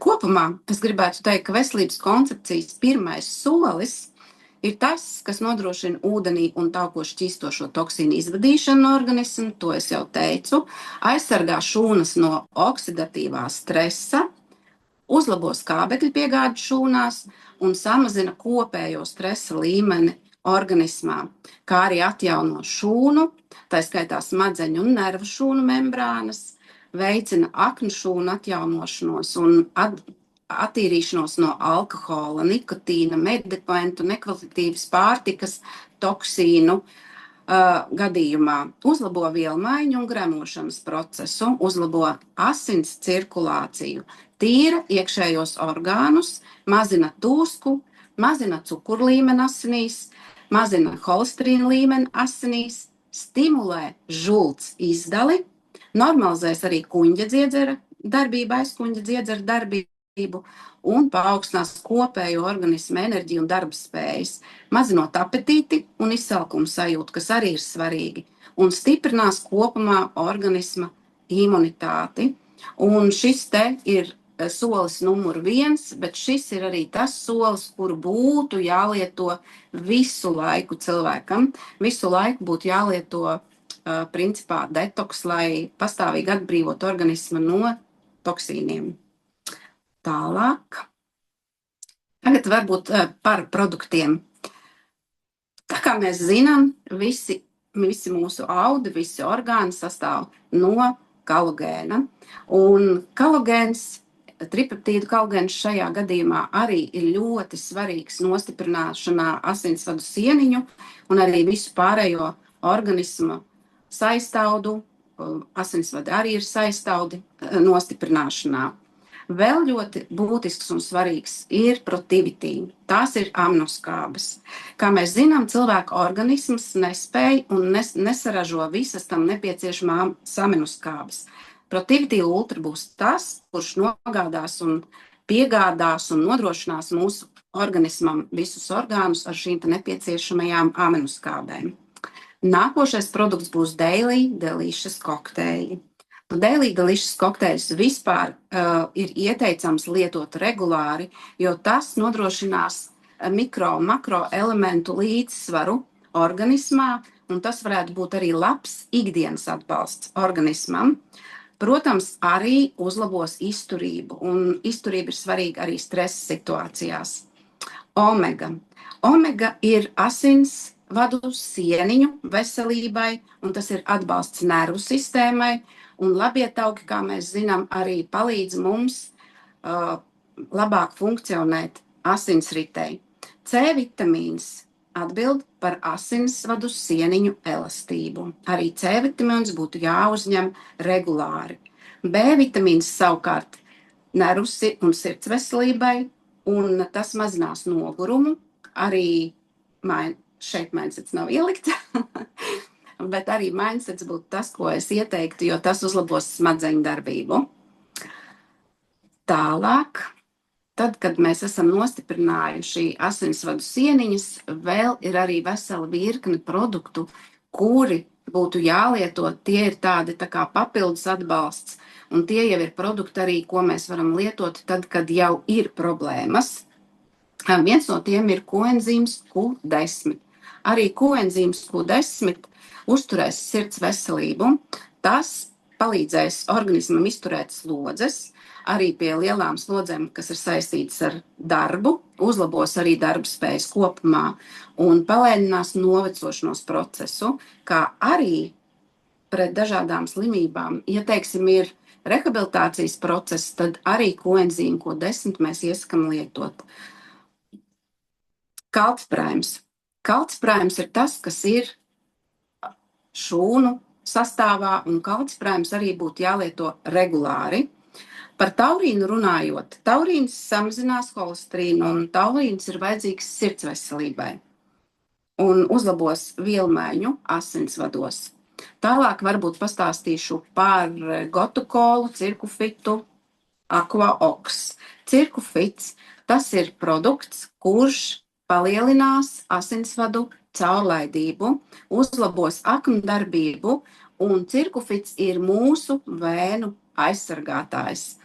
Kopumā es gribētu teikt, ka veselības koncepcijas pirmais solis ir tas, kas nodrošina ūdenī un taukos šķīstošo toksīnu izvadīšanu no organisma, to es jau teicu, aizsargā šūnas no oksidatīvā stresa, uzlabo skābekļa piegādi šūnās un samazina kopējo stresa līmeni organismā, kā arī atjauno šūnu, tā skaitā smadzeņu un nervu šūnu membrānas, veicina aknu šūnu atjaunošanos un attīrīšanos no alkohola, nikotīna, medikamentu, nekvalitatīvas pārtikas, toksīnu gadījumā, uzlabo vielmaiņu un gremošanas procesu, uzlabo asins cirkulāciju, tīra iekšējos orgānus, mazina tūsku, mazina cukuru līmeni asinīs, mazina holesterīna līmeni asinīs, stimulē žults izdali, normalizēs arī kuņģa dziedzera darbību, aizkuņģa dziedzera darbību un paaugstinās kopējo organismu enerģiju un darba spējas, mazinot apetīti un izsalkumu sajūtu, kas arī ir svarīgi, un stiprinās kopumā organisma imunitāti. Un šis te ir solis numur 1, bet šis ir arī tas solis, kuru būtu jālieto visu laiku cilvēkam. Visu laiku būtu jālieto principā detoks, lai pastāvīgi atbrīvot organismu no toksīniem. Tālāk. Tagad varbūt par produktiem. Tā kā mēs zinām, visi mūsu audi, visi orgāni sastāv no kolagēna. Un kolagēns, tripeptīdu kolagēns šajā gadījumā arī ir ļoti svarīgs nostiprināšanā asinsvadu sieniņu un arī visu pārējo organismu saistaudu, asinsvadi arī ir saistaudi nostiprināšanā. Vēl ļoti būtisks un svarīgs ir protivitīni. Tās ir aminoskābes. Kā mēs zinām, cilvēka organisms nespēj un nesaražo visas tam nepieciešamās aminoskābes. Protivitīna ultra būs tas, kurš nogādās un piegādās un nodrošinās mūsu organismam visus orgānus ar šīm nepieciešamajām aminoskābēm. Nākošais produkts būs Daily Delicious kokteļi. Daily Delicious kokteļus vispār ir ieteicams lietot regulāri, jo tas nodrošinās mikro un makro elementu līdzsvaru organismā, un tas varētu būt arī labs ikdienas atbalsts organismam. Protams, arī uzlabos izturību, un izturība ir svarīga arī stresa situācijās. Omega. Omega ir asinsvadu sieniņu veselībai, un tas ir atbalsts nervu sistēmai, un labie tauki, kā mēs zinām, arī palīdz mums labāk funkcionēt asinsritei. C vitamīns atbild par asinsvadu sieniņu elastību. Arī C vitamīns būtu jāuzņem regulāri. B vitamīns savukārt nervu un sirds veselībai, un tas mazinās nogurumu. Arī šeit mindsets nav ielikts, bet arī mindsets būtu tas, ko es ieteiktu, jo tas uzlabos smadzeņu darbību. Tālāk, tad, kad mēs esam nostiprinājuši asinsvadu sieniņas, vēl ir arī vesela virkne produktu, kuri būtu jālieto. Tie ir tādi tā kā papildus atbalsts, un tie jau ir produkti arī, ko mēs varam lietot tad, kad jau ir problēmas. Viens no tiem ir koenzīms Q10. Arī koenzīms Q10 uzturēs sirds veselību. Tas palīdzēs organismam izturēt slodzes, arī pie lielām slodzēm, kas ir saistītas ar darbu, uzlabos arī darba spējas kopumā un palēninās novecošanos procesu, kā arī pret dažādām slimībām. Ja, teiksim, ir rehabilitācijas process, tad arī koenzīmu Q10 mēs iesakam lietot. Kaltsprājums. Kaltsprājums ir tas, kas ir šūnu sastāvā, un kaltsprājums arī būtu jālieto regulāri. Par taurīnu runājot, taurīns samazinās holesterīnu, un taurīns ir vajadzīgs sirds veselībai un uzlabos vielmaiņu asinsvados. Tālāk varbūt pastāstīšu par gotukolu, cirkufitu, aquaox. Cirkufits, tas ir produkts, kurš palielinās asinsvadu caurlaidību, uzlabos aknu darbību, un cirkufits ir mūsu vēnu aizsargātājs.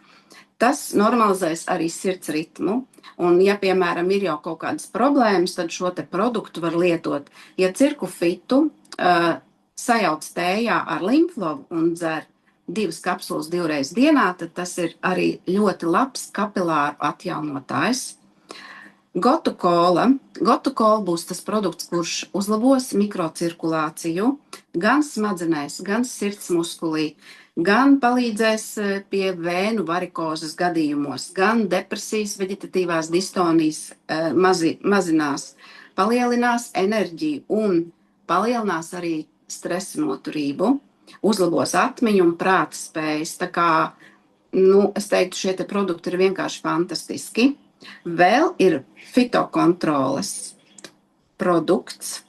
Tas normalizēs arī sirds ritmu, un ja, piemēram, ir jau kaut kādas problēmas, tad šo te produktu var lietot. Ja cirkufitu sajauc tējā ar limflovu un dzer 2 kapsulas 2 reizes dienā, tad tas ir arī ļoti labs kapilāru atjaunotājs. Gotukola būs tas produkts, kurš uzlabos mikrocirkulāciju gan smadzenēs, gan sirds muskulī, gan palīdzēs pie vēnu varikozes gadījumos, gan depresijas, veģetatīvās distonijas mazinās, palielinās enerģiju un palielinās arī stresa noturību, uzlabos atmiņu un prāta spējas. Tā kā, es teiktu, šie te produkti ir vienkārši fantastiski. Vēl ir fitokontroles produkts.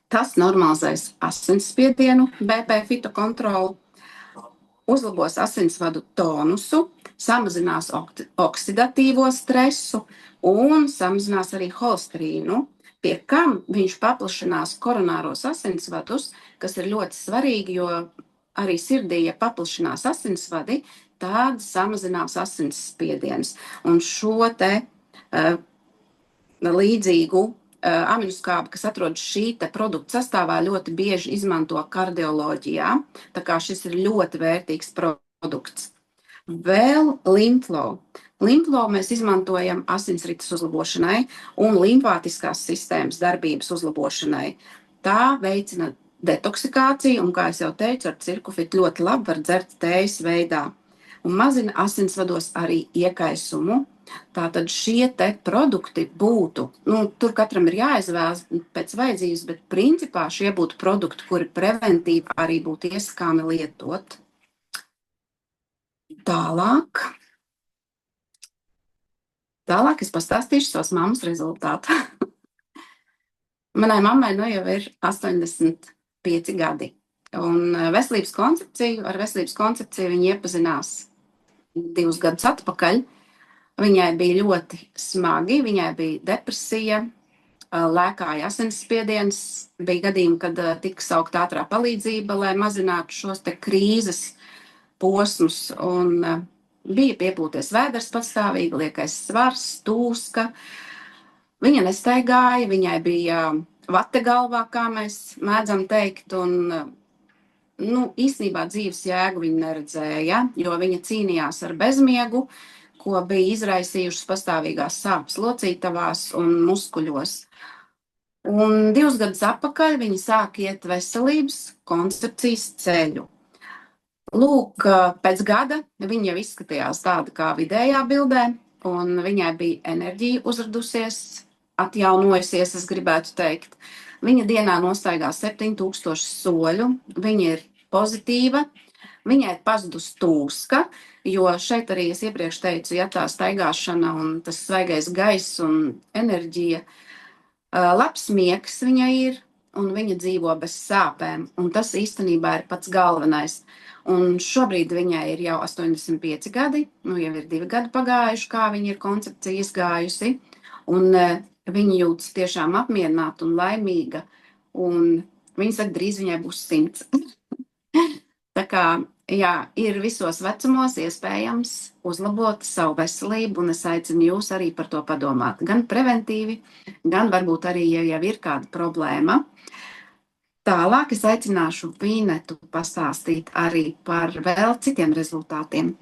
Tas normalizēs asinsspiedienu, BP fitokontrolu, uzlabos asinsvadu tonusu, samazinās oksidatīvo stresu un samazinās arī holesterīnu, pie kam viņš paplašinās koronáros asinsvadus, kas ir ļoti svarīgi, jo arī sirdī, ja paplašinās asinsvadi, tad samazinās asinsspiediens. Un šo te līdzīgu aminoskābi, kas atrodas šī te produkta sastāvā, ļoti bieži izmanto kardioloģijā, tā kā šis ir ļoti vērtīgs produkts. Vēl limflow. Limflow mēs izmantojam asinsrites uzlabošanai un limfātiskās sistēmas darbības uzlabošanai. Tā veicina detoksikāciju, un, kā es jau teicu, ar cirkufitu ļoti labi var dzert tējas veidā. Un mazina asinsvados arī iekaisumu. Tātad šie te produkti būtu, tur katram ir jāizvēlas pēc vajadzības, bet principā šie būtu produkti, kuri preventīvi arī būtu iesakāmi lietot. Tālāk es pastāstīšu savas mammas rezultātu. Manai mammai jau ir 85 gadi. Un ar veselības koncepciju viņa iepazinās 2 gadus atpakaļ. Viņai bija ļoti smagi, viņai bija depresija, lēkāja asinsspiediens, bija gadījumi, kad tika saukta ātrā palīdzība, lai mazinātu šos te krīzes posmus, un bija piepūties vēders pastāvīgi, liekais svars, tūska. Viņa nestaigāja, viņai bija vate galvā, kā mēs mēdzam teikt, un īstenībā dzīves jēgu viņa neredzēja, jo viņa cīnījās ar bezmiegu, ko bija izraisījušas pastāvīgās sāpes locītavās un muskuļos. Un 2 gadus atpakaļ viņa sāk iet veselības koncepcijas ceļu. Lūk, pēc gada viņa jau izskatījās tāda kā vidējā bildē, un viņai bija enerģija uzradusies, atjaunojusies, es gribētu teikt. Viņa dienā nostaigā 7000 soļu, viņa ir pozitīva, Viņai ir pazudus tūska, jo šeit arī es iepriekš teicu, ja tā staigāšana un tas svaigais gaiss un enerģija, labs miegs viņai ir, un viņa dzīvo bez sāpēm, un tas īstenībā ir pats galvenais. Un šobrīd viņai ir jau 85 gadi, nu jau ir 2 gadi pagājuši, kā viņa ir koncepcija izgājusi, un viņa jūtas tiešām apmierināta un laimīga, un viņa saka, drīz viņai būs 100. Tā kā, jā, ir visos vecumos iespējams uzlabot savu veselību, un es aicinu jūs arī par to padomāt. Gan preventīvi, gan varbūt arī, ja jau ir kāda problēma. Tālāk es aicināšu Vīnetu pastāstīt arī par vēl citiem rezultātiem.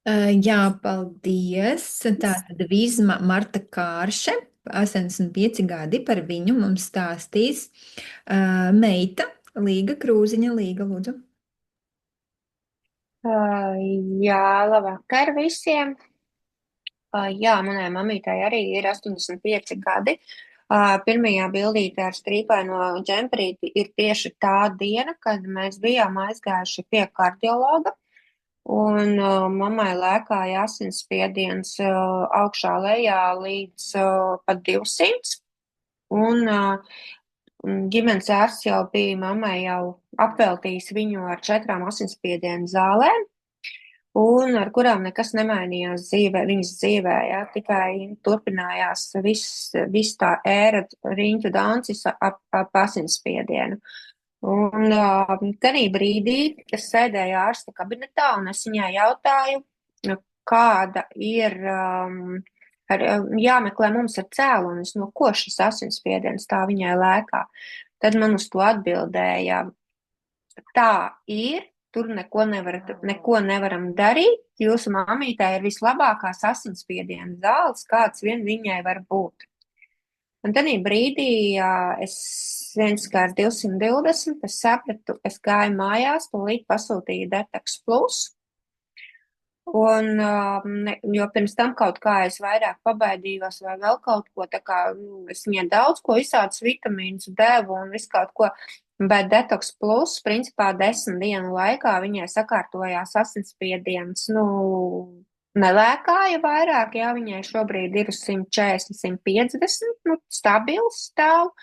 Jā, paldies. Tātad Vizma Marta Kārše, 85 gadi, par viņu mums stāstīs meita Līga Krūziņa. Līga, lūdzu. Jā, labvakar visiem. Jā, manai mamītai arī ir 85 gadi. Pirmajā bildītē ar strīpaino džemperīti ir tieši tā diena, kad mēs bijām aizgājuši pie kardiologa. Un mammai lēkāja asinsspiediens augšā lejā līdz pat 200. Un ģimenes ārsts jau bija mammai jau apveltījis viņu ar 4 asinsspiedienu zālēm, un ar kurām nekas nemainījās viņas dzīvē, ja, tikai turpinājās viss tā ēra riņķu dancis ap asinsspiedienu. Un tenī brīdī es sēdēju ārsta kabinetā, un es viņai jautāju, kāda ir jāmeklē mums ar cēlonis, no ko šis asinsspiediens tā viņai lēkā. Tad man uz to atbildēja, tā ir, tur neko nevaram darīt, jūsu mamītē ir vislabākās asinsspiediena zāles, kāds vien viņai var būt. Un tad brīdī es viens kā ar 220, es sapratu, es gāju mājās, tūlīt pasūtīju Detox Plus. Un, jo pirms tam kaut kā es vairāk pabaidījos vai vēl kaut ko, tā kā es viņai daudz ko, visādus vitamīnus devu un visu kaut ko, bet Detox Plus, principā 10 dienu laikā viņai sakārtojās asinsspiediens, nelēkāja vairāk, jā, viņai šobrīd ir 140, 150, stabils stāv,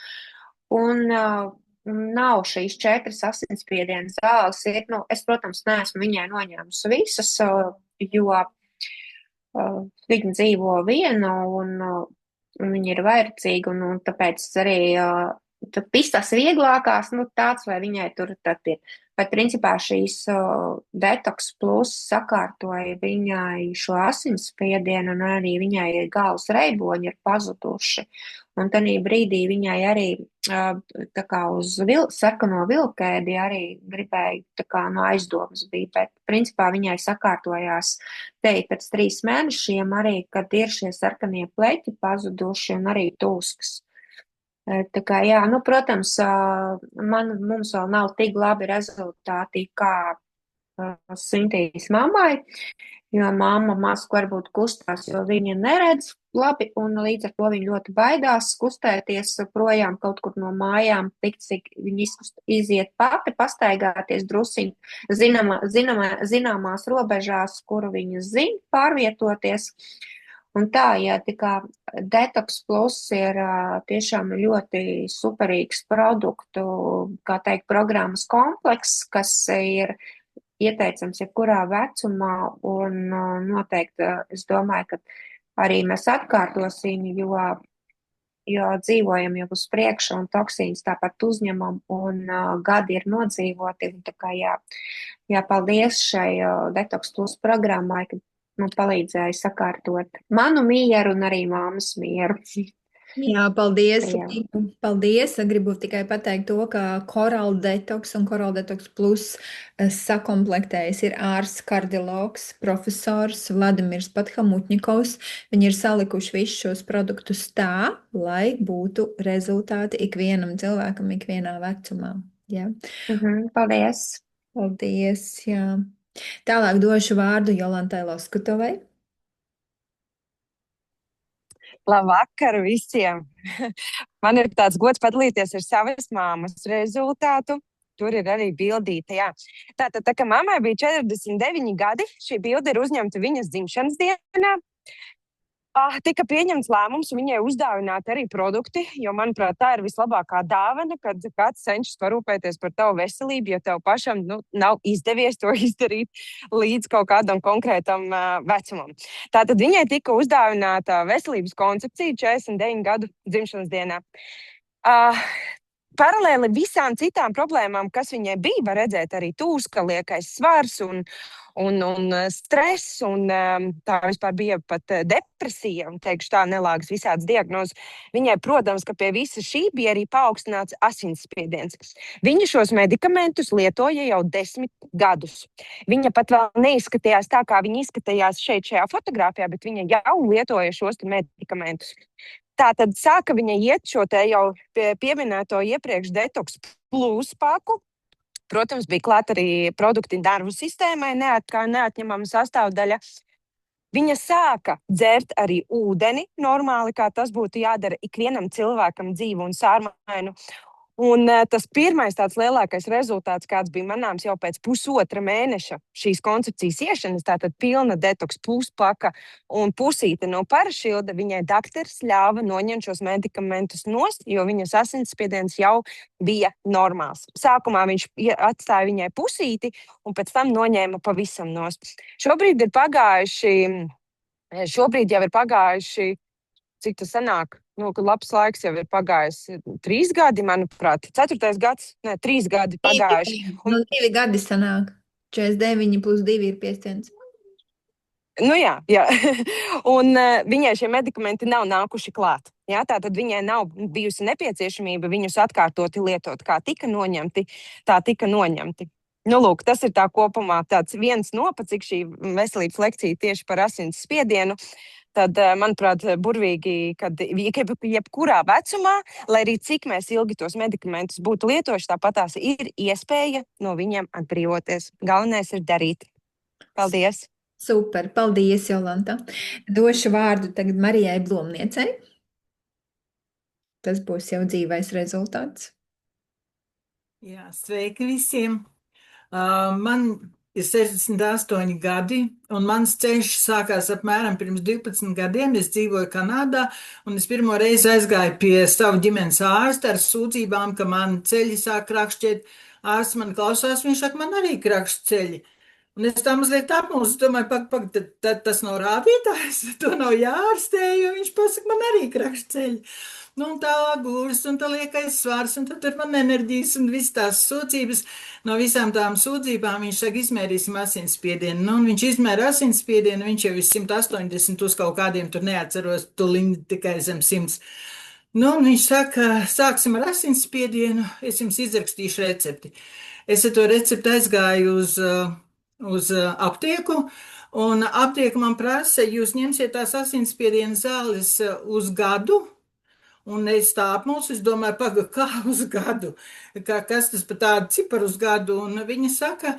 un nav šīs 4 asinsspiediena zāles. Es, protams, neesmu viņai noņēmusi visas, jo viņa dzīvo viena, un viņa ir vajadzīga, un tāpēc arī tas vieglākās, tāds, vai viņai tur tad ir. Bet, principā, šīs Detox Plus sakārtoja viņai šo asinsspiedienu, un arī viņai galvas reiboņi ir pazuduši. Un tanī brīdī viņai arī tā kā uz sarkano vilkēdi arī gribēja, tā kā no aizdomas bija, bet, principā, viņai sakārtojās te pēc 3 mēnešiem arī, kad ir šie sarkanie pleķi pazuduši un arī tūskas. Tā kā, jā, protams, mums vēl nav tik labi rezultāti kā Sintīs mammai, jo mamma masku varbūt kustās, jo viņa neredz labi, un līdz ar to viņa ļoti baidās kustēties projām kaut kur no mājām, tik cik viņa iziet pati, pastaigāties drusiņi zināmās robežās, kuru viņa zina pārvietoties. Un tā, ja tā kā Detox Plus ir tiešām ļoti superīgs produktu, kā teikt, programmas komplekss, kas ir ieteicams jebkurā vecumā, un noteikti es domāju, ka arī mēs atkārtosim, jo dzīvojam jau uz priekšu un toksīns tāpat uzņemam, un gadi ir nodzīvoti, un tā kā paldies šai Detox Plus programmai, ka man palīdzēja sakārtot manu mieru un arī māmas mieru. Jā, paldies. Jā. Paldies. Gribu tikai pateikt to, ka Coral Detox un Coral Detox Plus sakomplektējis ir ārsts kardiologs, profesors Vladimirs Pathamutņikovs. Viņi ir salikuši visus šos produktus tā, lai būtu rezultāti ikvienam cilvēkam, ikvienā vecumā. Jā. Paldies. Paldies, jā. Tālāk došu vārdu Jolantai Loskutovai. Labvakar visiem! Man ir tāds gods padalīties ar savas māmas rezultātu. tur ir arī bildīte, jā. Tātad, tā kā mammai bija 49 gadi, šī bilde ir uzņemta viņas dzimšanas dienā. Tika pieņemts lēmums viņai uzdāvināt arī produkti, jo, manuprāt, tā ir vislabākā dāvana, kad kāds cenšas parūpēties par tavu veselību, jo tev pašam nav izdevies to izdarīt līdz kaut kādam konkrētam vecumam. Tātad viņai tika uzdāvināta veselības koncepcija 49 gadu dzimšanas dienā. Paralēli visām citām problēmām, kas viņai bija, var redzēt arī tūska, liekais svars un stress, un tā vispār bija pat depresija, un teikšu tā nelāgas visādas diagnozes. Viņai, protams, ka pie visa šī bija arī paaugstināts asinsspiediens. Viņa šos medikamentus lietoja jau 10 gadus. Viņa pat vēl neizskatījās tā, kā viņa izskatījās šajā fotogrāfijā, bet viņa jau lietoja šos medikamentus. Tātad sāka viņa iet šo te jau pieminēto iepriekš detoks plus paku. Protams, bija klāt arī produkti nervu sistēmai, kā neatņemama sastāvdaļa. Viņa sāka dzert arī ūdeni normāli, kā tas būtu jādara ikvienam cilvēkam dzīvu un sārmainu. Un tas pirmais tāds lielākais rezultāts, kāds bija manāms jau pēc pusotra mēneša šīs koncepcijas iešanas, tātad pilna detoks puspaka un pusīte no parašilda, viņai daktars ļāva noņemt šos medikamentus nost, jo viņas asinsspiediens jau bija normāls. Sākumā viņš atstāja viņai pusīti un pēc tam noņēma pavisam nost. Šobrīd jau ir pagājuši, cik tas sanāk? Labs laiks jau ir pagājis 3 gadi, manuprāt. 4. gads, 3 gadi pagājuši. 2 gadi sanāk. 49 plus 2 ir 51. Jā. Un viņai šie medikamenti nav nākuši klāt. Jā, tātad viņai nav bijusi nepieciešamība viņus atkārtoti lietot. Kā tika noņemti, tā tika noņemti. Lūk, tas ir tā kopumā tāds viens no, cik šī veselības lekcija tieši par asins spiedienu. Tad, manuprāt, burvīgi, kad jebkurā vecumā, lai arī cik mēs ilgi tos medikamentus būtu lietojuši, tāpat tās ir iespēja no viņiem atbrīvoties. Galvenais ir darīt. Paldies! Super, paldies, Jolanta. Došu vārdu tagad Marijai Blomniecei. Tas būs jau dzīvais rezultāts. Jā, sveiki visiem! Man ir 68 gadi, un mans ceļš sākās apmēram pirms 12 gadiem. Es dzīvoju Kanādā, un es pirmo reizi aizgāju pie savu ģimenes ārsta ar sūdzībām, ka man ceļi sāk krakšķēt. Ārsts man klausās, viņš saka, man arī krakšķ ceļi. Un es tā mazliet apmulsu, domāju, tas nav rādītājs, to nav jārastē, jo viņš pasaka, man arī krakšķ ceļi. Un tā gūras, un tā liekais svars, un tad man enerģijas, un viss tās sūdzības. No visām tām sūdzībām viņš saka, izmērīsim asinsspiedienu. Un viņš izmēra asinsspiedienu, viņš jau ir 180 uz kaut kādiem, tur neatceros, tikai zem 100. Un viņš saka, sāksim ar asinsspiedienu, es jums izrakstīšu recepti. Es ar to recepti aizgāju uz aptieku, un aptieka man prasa, jūs ņemsiet tās asinsspiediena zāles uz gadu. Un es tā apmulsu, es domāju, kā uz gadu, kas tas par tādu ciparu uz gadu, un viņa saka,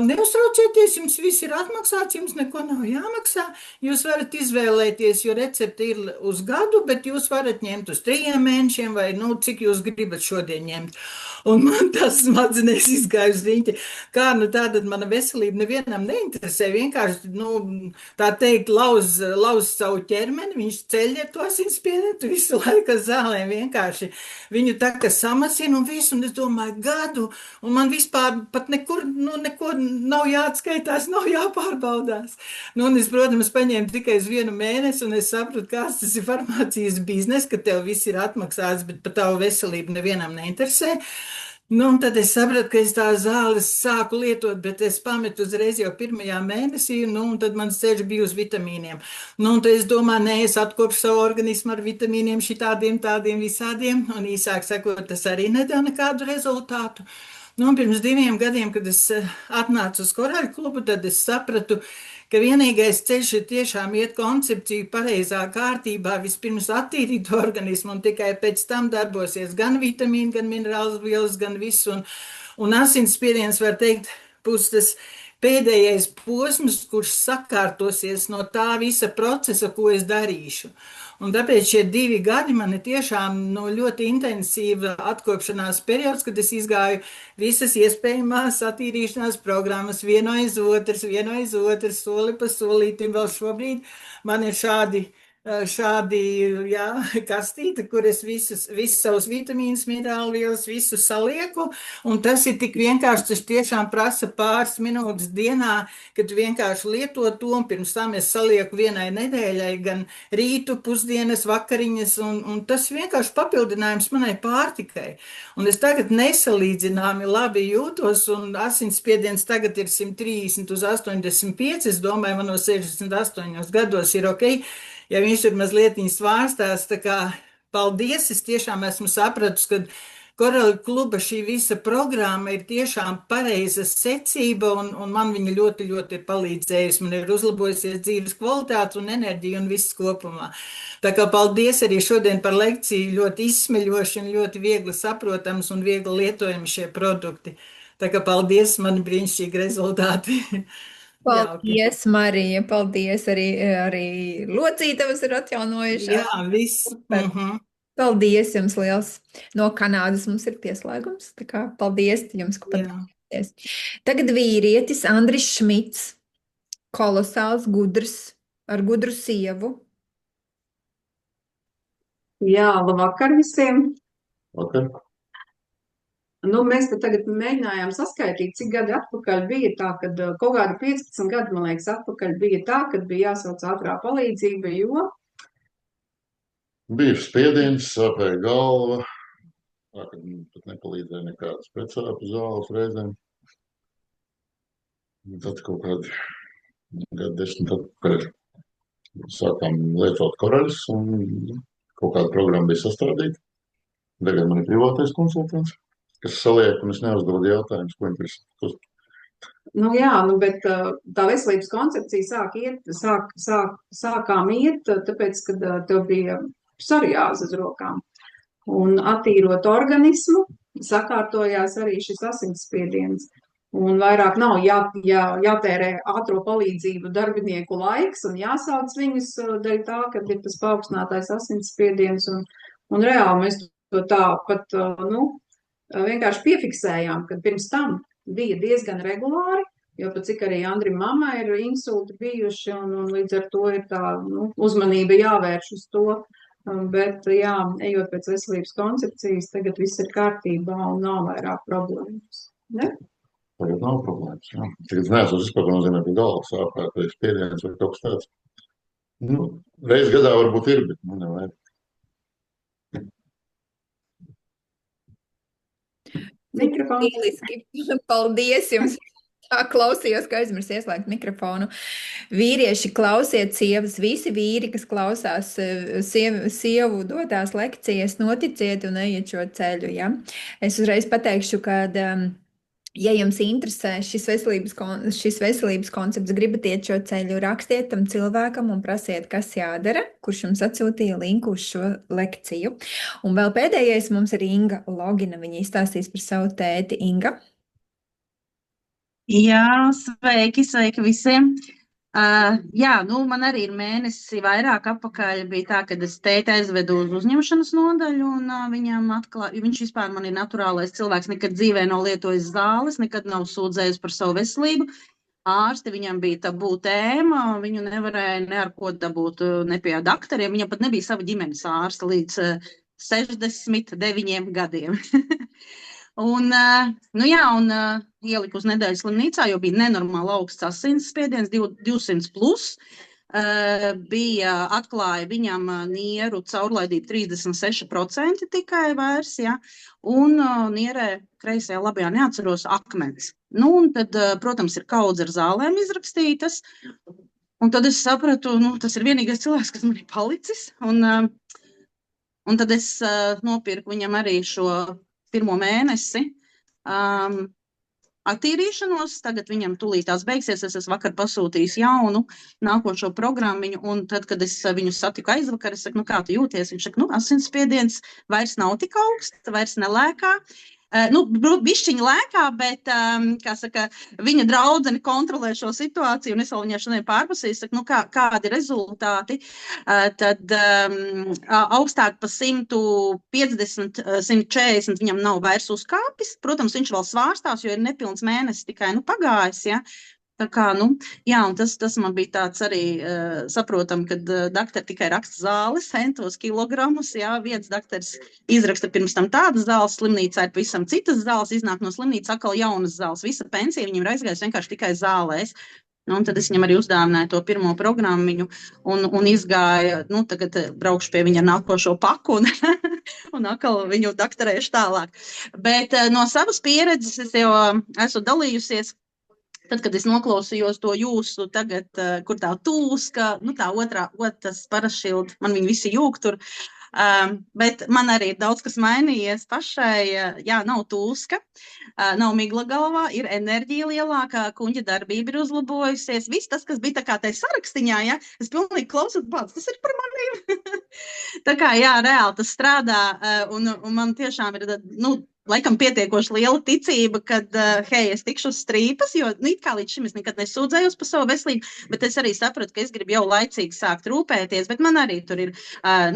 neuztraucieties, jums viss ir atmaksāts, jums neko nav jāmaksā, jūs varat izvēlēties, jo recepte ir uz gadu, bet jūs varat ņemt uz 3 mēnešiem, vai, cik jūs gribat šodien ņemt. Un man tas smadzenēs izgāja uz riņķi, kā, tātad mana veselība nevienam neinteresē, vienkārši, tā teikt, lauz savu ķermeni, viņš ceļ ar to asinsspiedienu visu laiku zālēm vienkārši. Viņu tā kā samasina un visu, un es domāju, gadu, un man vispār pat neko nav jāatskaitās, nav jāpārbaudās. Un es, protams, paņēmu tikai uz 1 mēnesi, un es sapratu, kāds tas ir farmācijas biznes, ka tev viss ir atmaksāts, bet par tavu veselību nevienam neinteresē. Un tad es sapratu, ka es tās zāles sāku lietot, bet es pametu uzreiz jau 1. mēnesī, un tad mans ceļš bija uz vitamīniem. Un tad es domāju, es atkopšu savu organismu ar vitamīniem šitādiem, tādiem visādiem, un īsāk sakot, tas arī nedēļ nekādu rezultātu. Pirms 2 gadiem, kad es atnācu uz Koraļu klubu, tad es sapratu, ka vienīgais ceļš ir tiešām iet koncepciju pareizā kārtībā, vispirms attīrīt organismu, un tikai pēc tam darbosies gan vitamīni, gan minerāls vielas, gan visu, un asinsspiediens, var teikt, būs tas pēdējais posms, kurš sakārtosies no tā visa procesa, ko es darīšu. Un tāpēc šie 2 gadi man ir tiešām ļoti intensīva atkopšanās periods, kad es izgāju visas iespējamās attīrīšanās programmas vienu aiz otras, soli pa solītim. Vēl šobrīd man ir šādi kastīte, kur es visus savus vitamīnus, minerālvielas, visu salieku, un tas ir tik vienkārši, tas tiešām prasa pāris minūtes dienā, kad vienkārši lieto to, un pirms tam es salieku vienai nedēļai, gan rītu, pusdienas, vakariņas, un tas vienkārši papildinājums manai pārtikai. Un es tagad nesalīdzināmi labi jūtos, un asinsspiediens tagad ir 130 uz 85, es domāju, man no 68 gados ir ok. Ja viņš ir mazliet svārstās, tā kā paldies, es tiešām esmu sapratusi, ka Korali kluba šī visa programma ir tiešām pareiza secība, un man viņa ļoti, ļoti ir palīdzējusi. Man ir uzlabojusies dzīves kvalitāte un enerģija un viss kopumā. Tā kā paldies arī šodien par lekciju, ļoti izsmeļoši un ļoti viegli saprotams un viegli lietojami šie produkti. Tā kā paldies, mani brīnišķīgi rezultāti. Paldies, Marija, paldies, arī locītavas ir atjaunojušās. Jā, viss. Paldies jums liels. No Kanādas mums ir pieslēgums, tā kā paldies jums, ka padalījāties. Tagad vīrietis Andris Šmits, kolosāls, gudrs, ar gudru sievu. Jā, labvakar visiem. Vakar. Mēs tagad mēģinājām saskaitīt, cik gadi atpakaļ bija tā, kad kaut kādi 15 gadi, man liekas, atpakaļ bija tā, kad bija jāsauc ātrā palīdzība, jo Bija spiediens, sāpēja galva, tā, kad pat nepalīdzēja nekādas pēcsāpju zāles reizēm. Tad kaut kādi gadi 10 atpakaļ sākām lietot koraļus, un kaut kāda programma bija sastādīta. Tagad man ir privātais konsultants, kas saliek, un es neuzdodu jautājumus, ko viņi prasa. Bet tā veselības koncepcija sākām iet, tāpēc, kad tev bija psoriāze uz rokām. Un attīrot organismu, sakārtojās arī šis asinsspiediens. Un vairāk nav jātērē ātro palīdzību darbinieku laiks un jāsauc viņus dēļ tā, kad ir tas paaugstinātais asinsspiediens. Un reāli mēs to tā pat vienkārši piefiksējām, kad pirms tam bija diezgan regulāri, jo pat cik arī Andrim mammai ir insulti bijuši, un līdz ar to ir tā uzmanība jāvērš uz to. Bet, ejot pēc veselības koncepcijas, tagad viss ir kārtībā un nav vairāk problēmas. Ne? Tagad nav problēmas, jā. Tagad neesmu vispār nozīmē, ka galvas sāpēt, vai spiediens vai kaut kas tāds. Reiz gadā varbūt ir, bet nevajag. Lieliski. Paldies jums! Tā klausījos, ka aizmirsu ieslēgt mikrofonu. Vīrieši, klausiet sievas, visi vīri, kas klausās sievu dotās lekcijas, noticiet un ejiet šo ceļu. Ja? Es uzreiz pateikšu, ka, ja jums interesē šis veselības koncepts, gribat iet šo ceļu, rakstiet tam cilvēkam un prasiet, kas jādara, kurš jums atsūtīja linku uz šo lekciju. Un vēl pēdējais mums ir Inga Logina. Viņa izstāstīs par savu tēti. Inga. Jā, sveiki visiem. Man arī ir mēnesi vairāk atpakaļ bija tā, kad es tēti aizvedu uz uzņemšanas nodaļu, un viņam atklāja, viņš vispār man ir naturālais cilvēks, nekad dzīvē nav lietojis zāles, nekad nav sūdzējis par savu veselību. Ārsti viņam bija tabū tēma, viņu nevarēja ne ar ko dabūt, ne pie daktariem, viņam pat nebija sava ģimenes ārsta līdz 69 gadiem. Un ieliku uz nedēļu slimnīcā, jo bija nenormāli augsts asinsspiediens, 200 plus. Atklāja viņam nieru caurlaidību 36% tikai vairs, ja, un nierē kreisajā labajā neatceros akmens. Un tad, protams, ir kaudze ar zālēm izrakstītas, un tad es sapratu, tas ir vienīgais cilvēks, kas man ir palicis, un tad es nopirku viņam arī šo 1. mēnesi attīrīšanos, tagad viņam tūlītās beigsies, es esmu vakar pasūtījis jaunu nākošo programmiņu, un tad, kad es viņu satiku aizvakar, es saku, kā tu jūties? Viņš saka, asinsspiediens vairs nav tik augsts, vairs nelēkā, Bišķiņa lēkā, bet, kā saka, viņa draudzene kontrolē šo situāciju, un es vēl viņai šodien pārprasīju, saku, kādi rezultāti, tad augstāk pa 150, 140 viņam nav vairs uzkāpis. Protams, viņš vēl svārstās, jo ir nepilns mēnesis tikai pagājis, ja. Tā kā, jā, un tas man bija tāds arī saprotam, kad daktari tikai raksta zāles, centos kilogramus, jā, viens daktars izraksta pirms tam tādas zāles, slimnīcā ir pavisam citas zāles, iznāk no slimnīcas atkal jaunas zāles, visa pensija viņam ir aizgājis vienkārši tikai zālēs. Un tad es viņam arī uzdāvināju to pirmo programmiņu un izgāju, tagad braukšu pie viņa nākošo paku un atkal viņu daktarēšu tālāk. Bet no savas pieredzes es jau esmu dalījusies. Tad, kad es noklausījos to jūsu tagad, kur tā tūska, tā otras parašildi, man viņi visi jūg tur, bet man arī ir daudz kas mainījies pašai, jā, nav tūska, nav migla galvā, ir enerģija lielākā, kuņģa darbība ir uzlabojusies, viss tas, kas bija tā kā tai sarakstiņā, ja, es pilnīgi klausos, tas ir par manīm. Tā kā, jā, reāli tas strādā, un man tiešām ir, laikam pietiekoši liela ticība, kad, hei, es tikšu uz strīpas, jo, it kā līdz šim es nekad nesūdzējos par savu veselību, bet es arī sapratu, ka es gribu jau laicīgi sākt rūpēties, bet man arī tur ir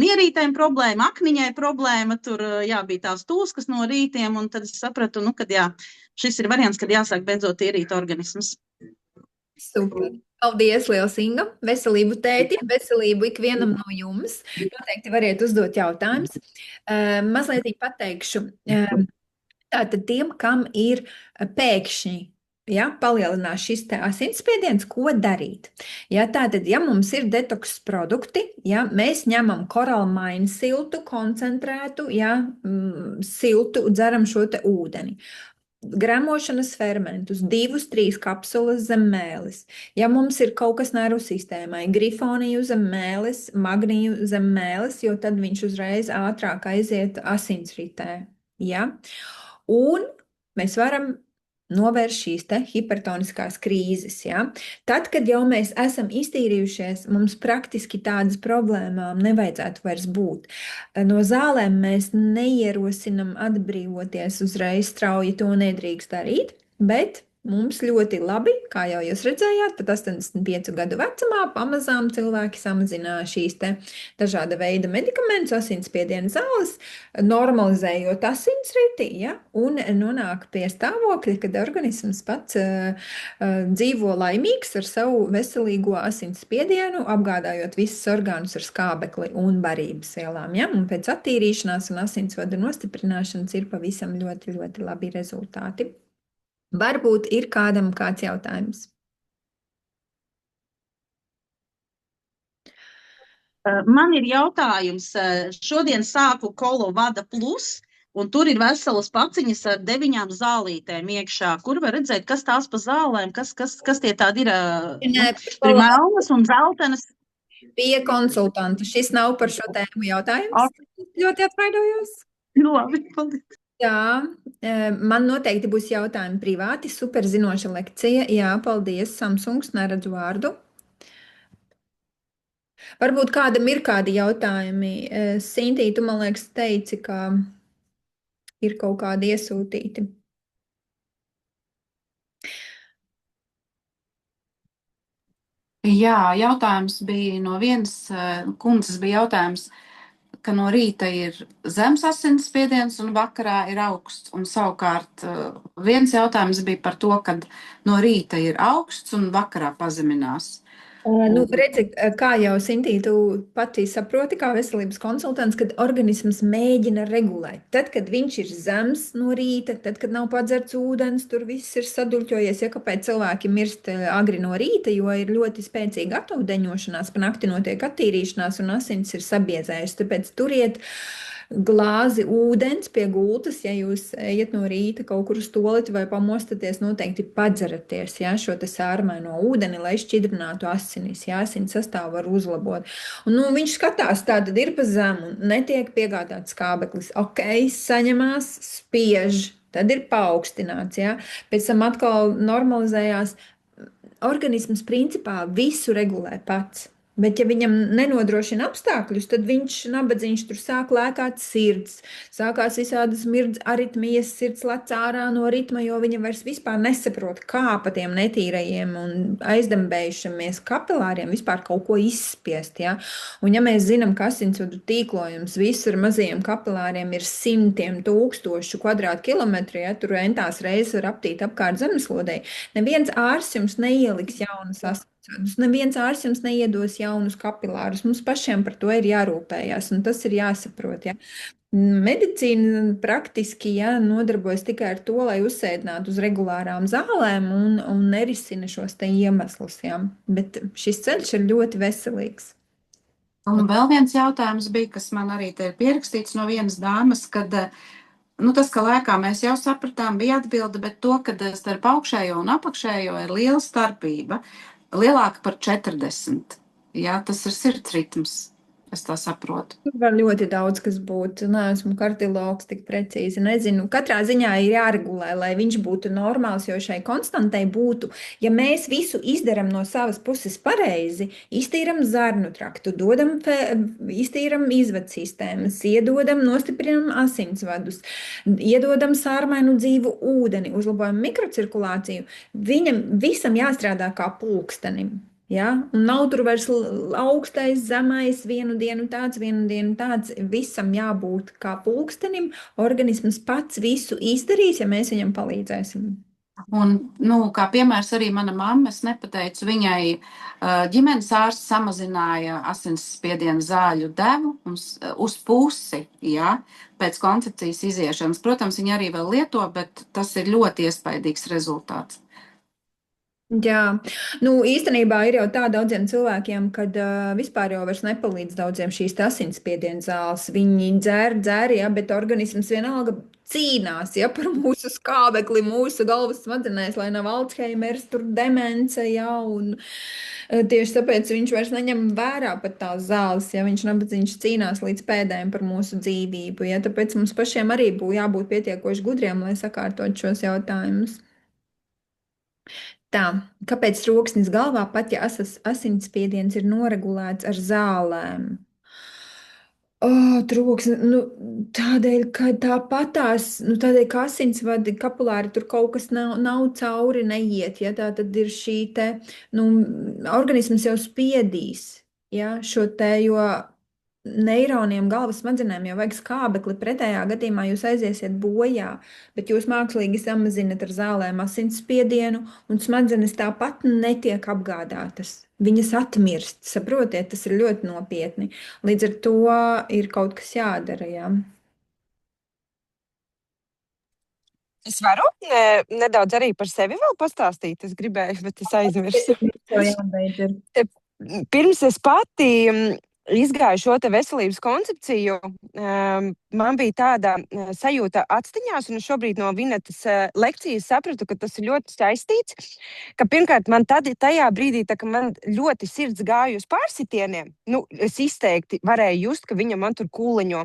nierītēm problēma, akniņai problēma, tur, jā, bija tās tūskas no rītiem, un tad es sapratu, kad, jā, šis ir variants, kad jāsāk beidzot ierīt organisms. Super. Paldies, liels Inga. Veselību tētim, veselību ikvienam no jums. Noteikti variet uzdot jautājumus. Mazliet pateikšu. Tātad tiem, kam ir pēkšņi, ja, palielinās šis te asinsspiediens, ko darīt? Ja, tātad, ja mums ir detoks produkti, ja, mēs ņemam koralmaini siltu, koncentrētu, ja, siltu, dzeram šo te ūdeni. Gremošanas fermentus, 2-3 kapsulas zem mēles. Ja mums ir kaut kas nervu sistēmai, grifoniju zem mēles, magniju zem mēles, jo tad viņš uzreiz ātrāk aiziet asinsritē. Ja? Un mēs varam novērst šīs te hipertoniskās krīzes. Ja? Tad, kad jau mēs esam iztīrījušies, mums praktiski tādas problēmām nevajadzētu vairs būt. No zālēm mēs neierosinam atbrīvoties uzreiz strauji, to nedrīkst darīt, bet mums ļoti labi, kā jau jūs redzējāt, pat 85 gadu vecumā pamazām cilvēki samazina šīs te dažāda veida medikamentus, asinsspiediena zāles, normalizējot asinsriti, ja, un nonāk pie stāvokļa, kad organisms pats dzīvo laimīgs ar savu veselīgo asinsspiedienu, apgādājot visus orgānus ar skābekli un barības vielām, ja, un pēc attīrīšanās un asinsvadu nostiprināšanas ir pavisam ļoti, ļoti labi rezultāti. Varbūt ir kādam kāds jautājums. Man ir jautājums. Šodien sāku Kolo Vada Plus, un tur ir veselas paciņas ar 9 zālītēm iekšā. Kur var redzēt, kas tās pa zālēm, kas tie tādi ir? Tur ir melnas un zeltenas. Pie konsultanta. Šis nav par šo tēmu jautājums. Ļoti atvainojos. Labi, paldies. Jā, man noteikti būs jautājumi privāti, super zinoša lekcija. Jā, paldies, Samsungs, neredzu vārdu. Varbūt kādam ir kādi jautājumi. Sintī, tu, man liekas, teici, ka ir kaut kādi iesūtīti. Jā, jautājums bija no vienas kundzes bija jautājums, ka no rīta ir zems asinsspiediens un vakarā ir augsts. Un savukārt viens jautājums bija par to, ka no rīta ir augsts un vakarā pazeminās. Redzi, kā jau Sintī, tu pati saproti, kā veselības konsultants, kad organisms mēģina regulēt. Tad, kad viņš ir zems no rīta, tad, kad nav padzerts ūdens, tur viss ir saduļķojies. Ja kāpēc cilvēki mirst agri no rīta, jo ir ļoti spēcīga atūdeņošanās, pa nakti notiek attīrīšanās un asins ir sabiezējusi. Tāpēc turiet glāzi ūdens pie gultas, ja jūs ejat no rīta kaut kur uz toleti vai pamostaties, noteikti padzeraties, ja, šo te sārmaino ūdeni, lai šķidrinātu asinis, ja, asins sastāvu var uzlabot. Un, viņš skatās, tā tad ir pa zemu, netiek piegādāts skābeklis, ok, saņemās, spiež, tad ir paaugstināts, ja, pēc tam atkal normalizējās. Organisms principā visu regulē pats. Bet, ja viņam nenodrošina apstākļus, tad viņš nabadzīgs tur sāk lēkāt sirds, sākās visādas aritmijas, sirds lec ārā no ritma, jo viņa vairs vispār nesaprot, kā pa tiem netīrajiem un aizdambējušamies kapilāriem vispār kaut ko izspiest. Ja? Un ja mēs zinām, ka asinsvadu tīklojums visur mazajiem kapilāriem ir simtiem tūkstošu kvadrātkilometru, ja tur entās reizes var aptīt apkārt zemeslodei, neviens ārsts jums neieliks jaunas asinsvadus. Neviens ārsts jums neiedos jaunus kapilārus. Mums pašiem par to ir jārūpējas, un tas ir jāsaprot. Ja. Medicīna praktiski nodarbojas tikai ar to, lai uzsēdinātu uz regulārām zālēm un nerisina šos te iemeslus. Ja. Bet šis ceļš ir ļoti veselīgs. Un vēl viens jautājums bija, kas man arī te ir pierakstīts no vienas dāmas, kad tas, ka lēkā mēs jau sapratām, bija atbilde, bet to, ka starp augšējo un apakšējo ir liela starpība. Lielāka par 40. Jā, tas ir sirds ritms, es tā saprotu. Tur var ļoti daudz kas būt. Neesmu kardiologs, tik precīzi nezinu. Katrā ziņā ir jāregulē, lai viņš būtu normāls, jo šai konstantai būtu, ja mēs visu izdaram no savas puses pareizi, iztīram zarnu traktu, iztīram izvads sistēmas, iedodam, nostiprinam asinsvadus, iedodam sārmainu dzīvu ūdeni, uzlabojam mikrocirkulāciju, viņam visam jāstrādā kā pulkstenim. Ja? Un nav tur vairs augstais, zemais, vienu dienu tāds, visam jābūt kā pulkstenim. Organisms pats visu izdarīs, ja mēs viņam palīdzēsim. Un, kā piemērs arī mana mamma, es nepateicu, viņai ģimenes ārsts samazināja asinsspiediena zāļu devu uz pusi, ja, pēc koncepcijas iziešanas. Protams, viņa arī vēl lieto, bet tas ir ļoti iespaidīgs rezultāts. Jā, īstenībā ir jau tā daudziem cilvēkiem, kad vispār jau vairs nepalīdz daudziem šīs asinsspiediena zāles. Viņi dzer, ja, bet organisms vienalga cīnās, ja, par mūsu skābekli, mūsu galvas smadzenēs, lai nav Alzheimers, tur demence, ja, un tieši tāpēc viņš vairs neņem vērā pat tās zāles, ja viņš cīnās līdz pēdējiem par mūsu dzīvību, ja, tāpēc mums pašiem arī jābūt pietiekoši gudriem, lai sakārtot šos jautājumus. Tā, kāpēc troksnis galvā, pat ja asinsspiediens ir noregulēts ar zālēm? Troksnis, tādēļ, ka tādēļ, ka asinsvadi kapilāri tur kaut kas nav cauri neiet, ja tā tad ir šī te, organisms jau spiedīs, ja, šo te, jo neironiem, galvas smadzenēm jau vajag skābekli, pretējā gadījumā jūs aiziesiet bojā, bet jūs mākslīgi samazinat ar zālēm asinsspiedienu, un smadzenes tāpat netiek apgādātas. Viņas atmirst, saprotiet, tas ir ļoti nopietni. Līdz ar to ir kaut kas jādara, jā. Es varu nedaudz arī par sevi vēl pastāstīt, es gribēju, bet es aizmirsu. Pirms es pati izgāju šo te veselības koncepciju, man bija tāda sajūta atstiņās, un šobrīd no Vinetas lekcijas sapratu, ka tas ir ļoti saistīts, ka pirmkārt man tajā brīdī, ka man ļoti sirds gāja uz pārsitieniem, es izteikti varēju just, ka viņa man tur kūleņo.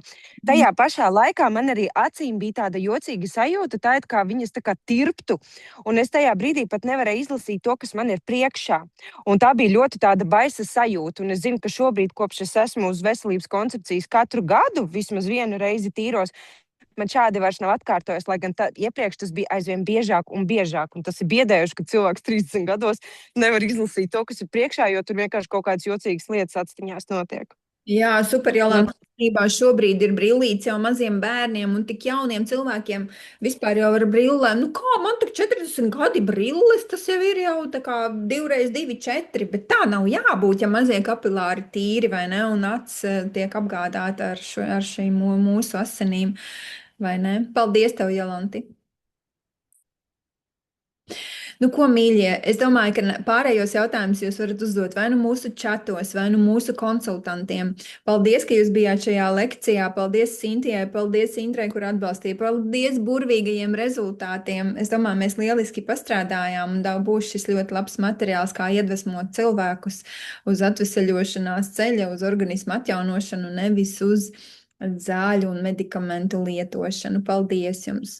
Tajā pašā laikā man arī acīm bija tāda jocīga sajūta, tā it kā viņas tā kā tirptu, un es tajā brīdī pat nevarēju izlasīt to, kas man ir priekšā. Un tā bija ļoti tāda baisa sajūta, un es zinu, ka šobrīd, kopš es esmu uz veselības koncepcijas katru gadu, vismaz vienu reizi tīros, man šādi vairs nav atkārtojies, lai gan iepriekš tas bija aizvien biežāk un biežāk, un tas ir biedējuši, ka cilvēks 30 gados nevar izlasīt to, kas ir priekšā, jo tur vienkārši kaut kādas jocīgas lietas atstiņās notiek. Jā, super, Jolanta. Šobrīd ir brillītes jau maziem bērniem un tik jauniem cilvēkiem vispār jau ar brillēm. Kā man tur 40 gadi brilles, tas jau ir jau tā kā 2x2, 4, bet tā nav jābūt, ja mazie kapilāri tīri, vai ne, un acis tiek apgādāta ar šīm mūsu asinīm, vai ne? Paldies tev, Jolanti! Ko, mīļie, es domāju, ka pārējos jautājumus jūs varat uzdot vai nu mūsu čatos, vai nu mūsu konsultantiem. Paldies, ka jūs bijāt šajā lekcijā. Paldies Sintijai, paldies Indrei, kur atbalstīja. Paldies burvīgajiem rezultātiem. Es domāju, mēs lieliski pastrādājām un būs šis ļoti labs materiāls, kā iedvesmot cilvēkus uz atveseļošanās ceļa, uz organismu atjaunošanu, nevis uz zāļu un medikamentu lietošanu. Paldies jums!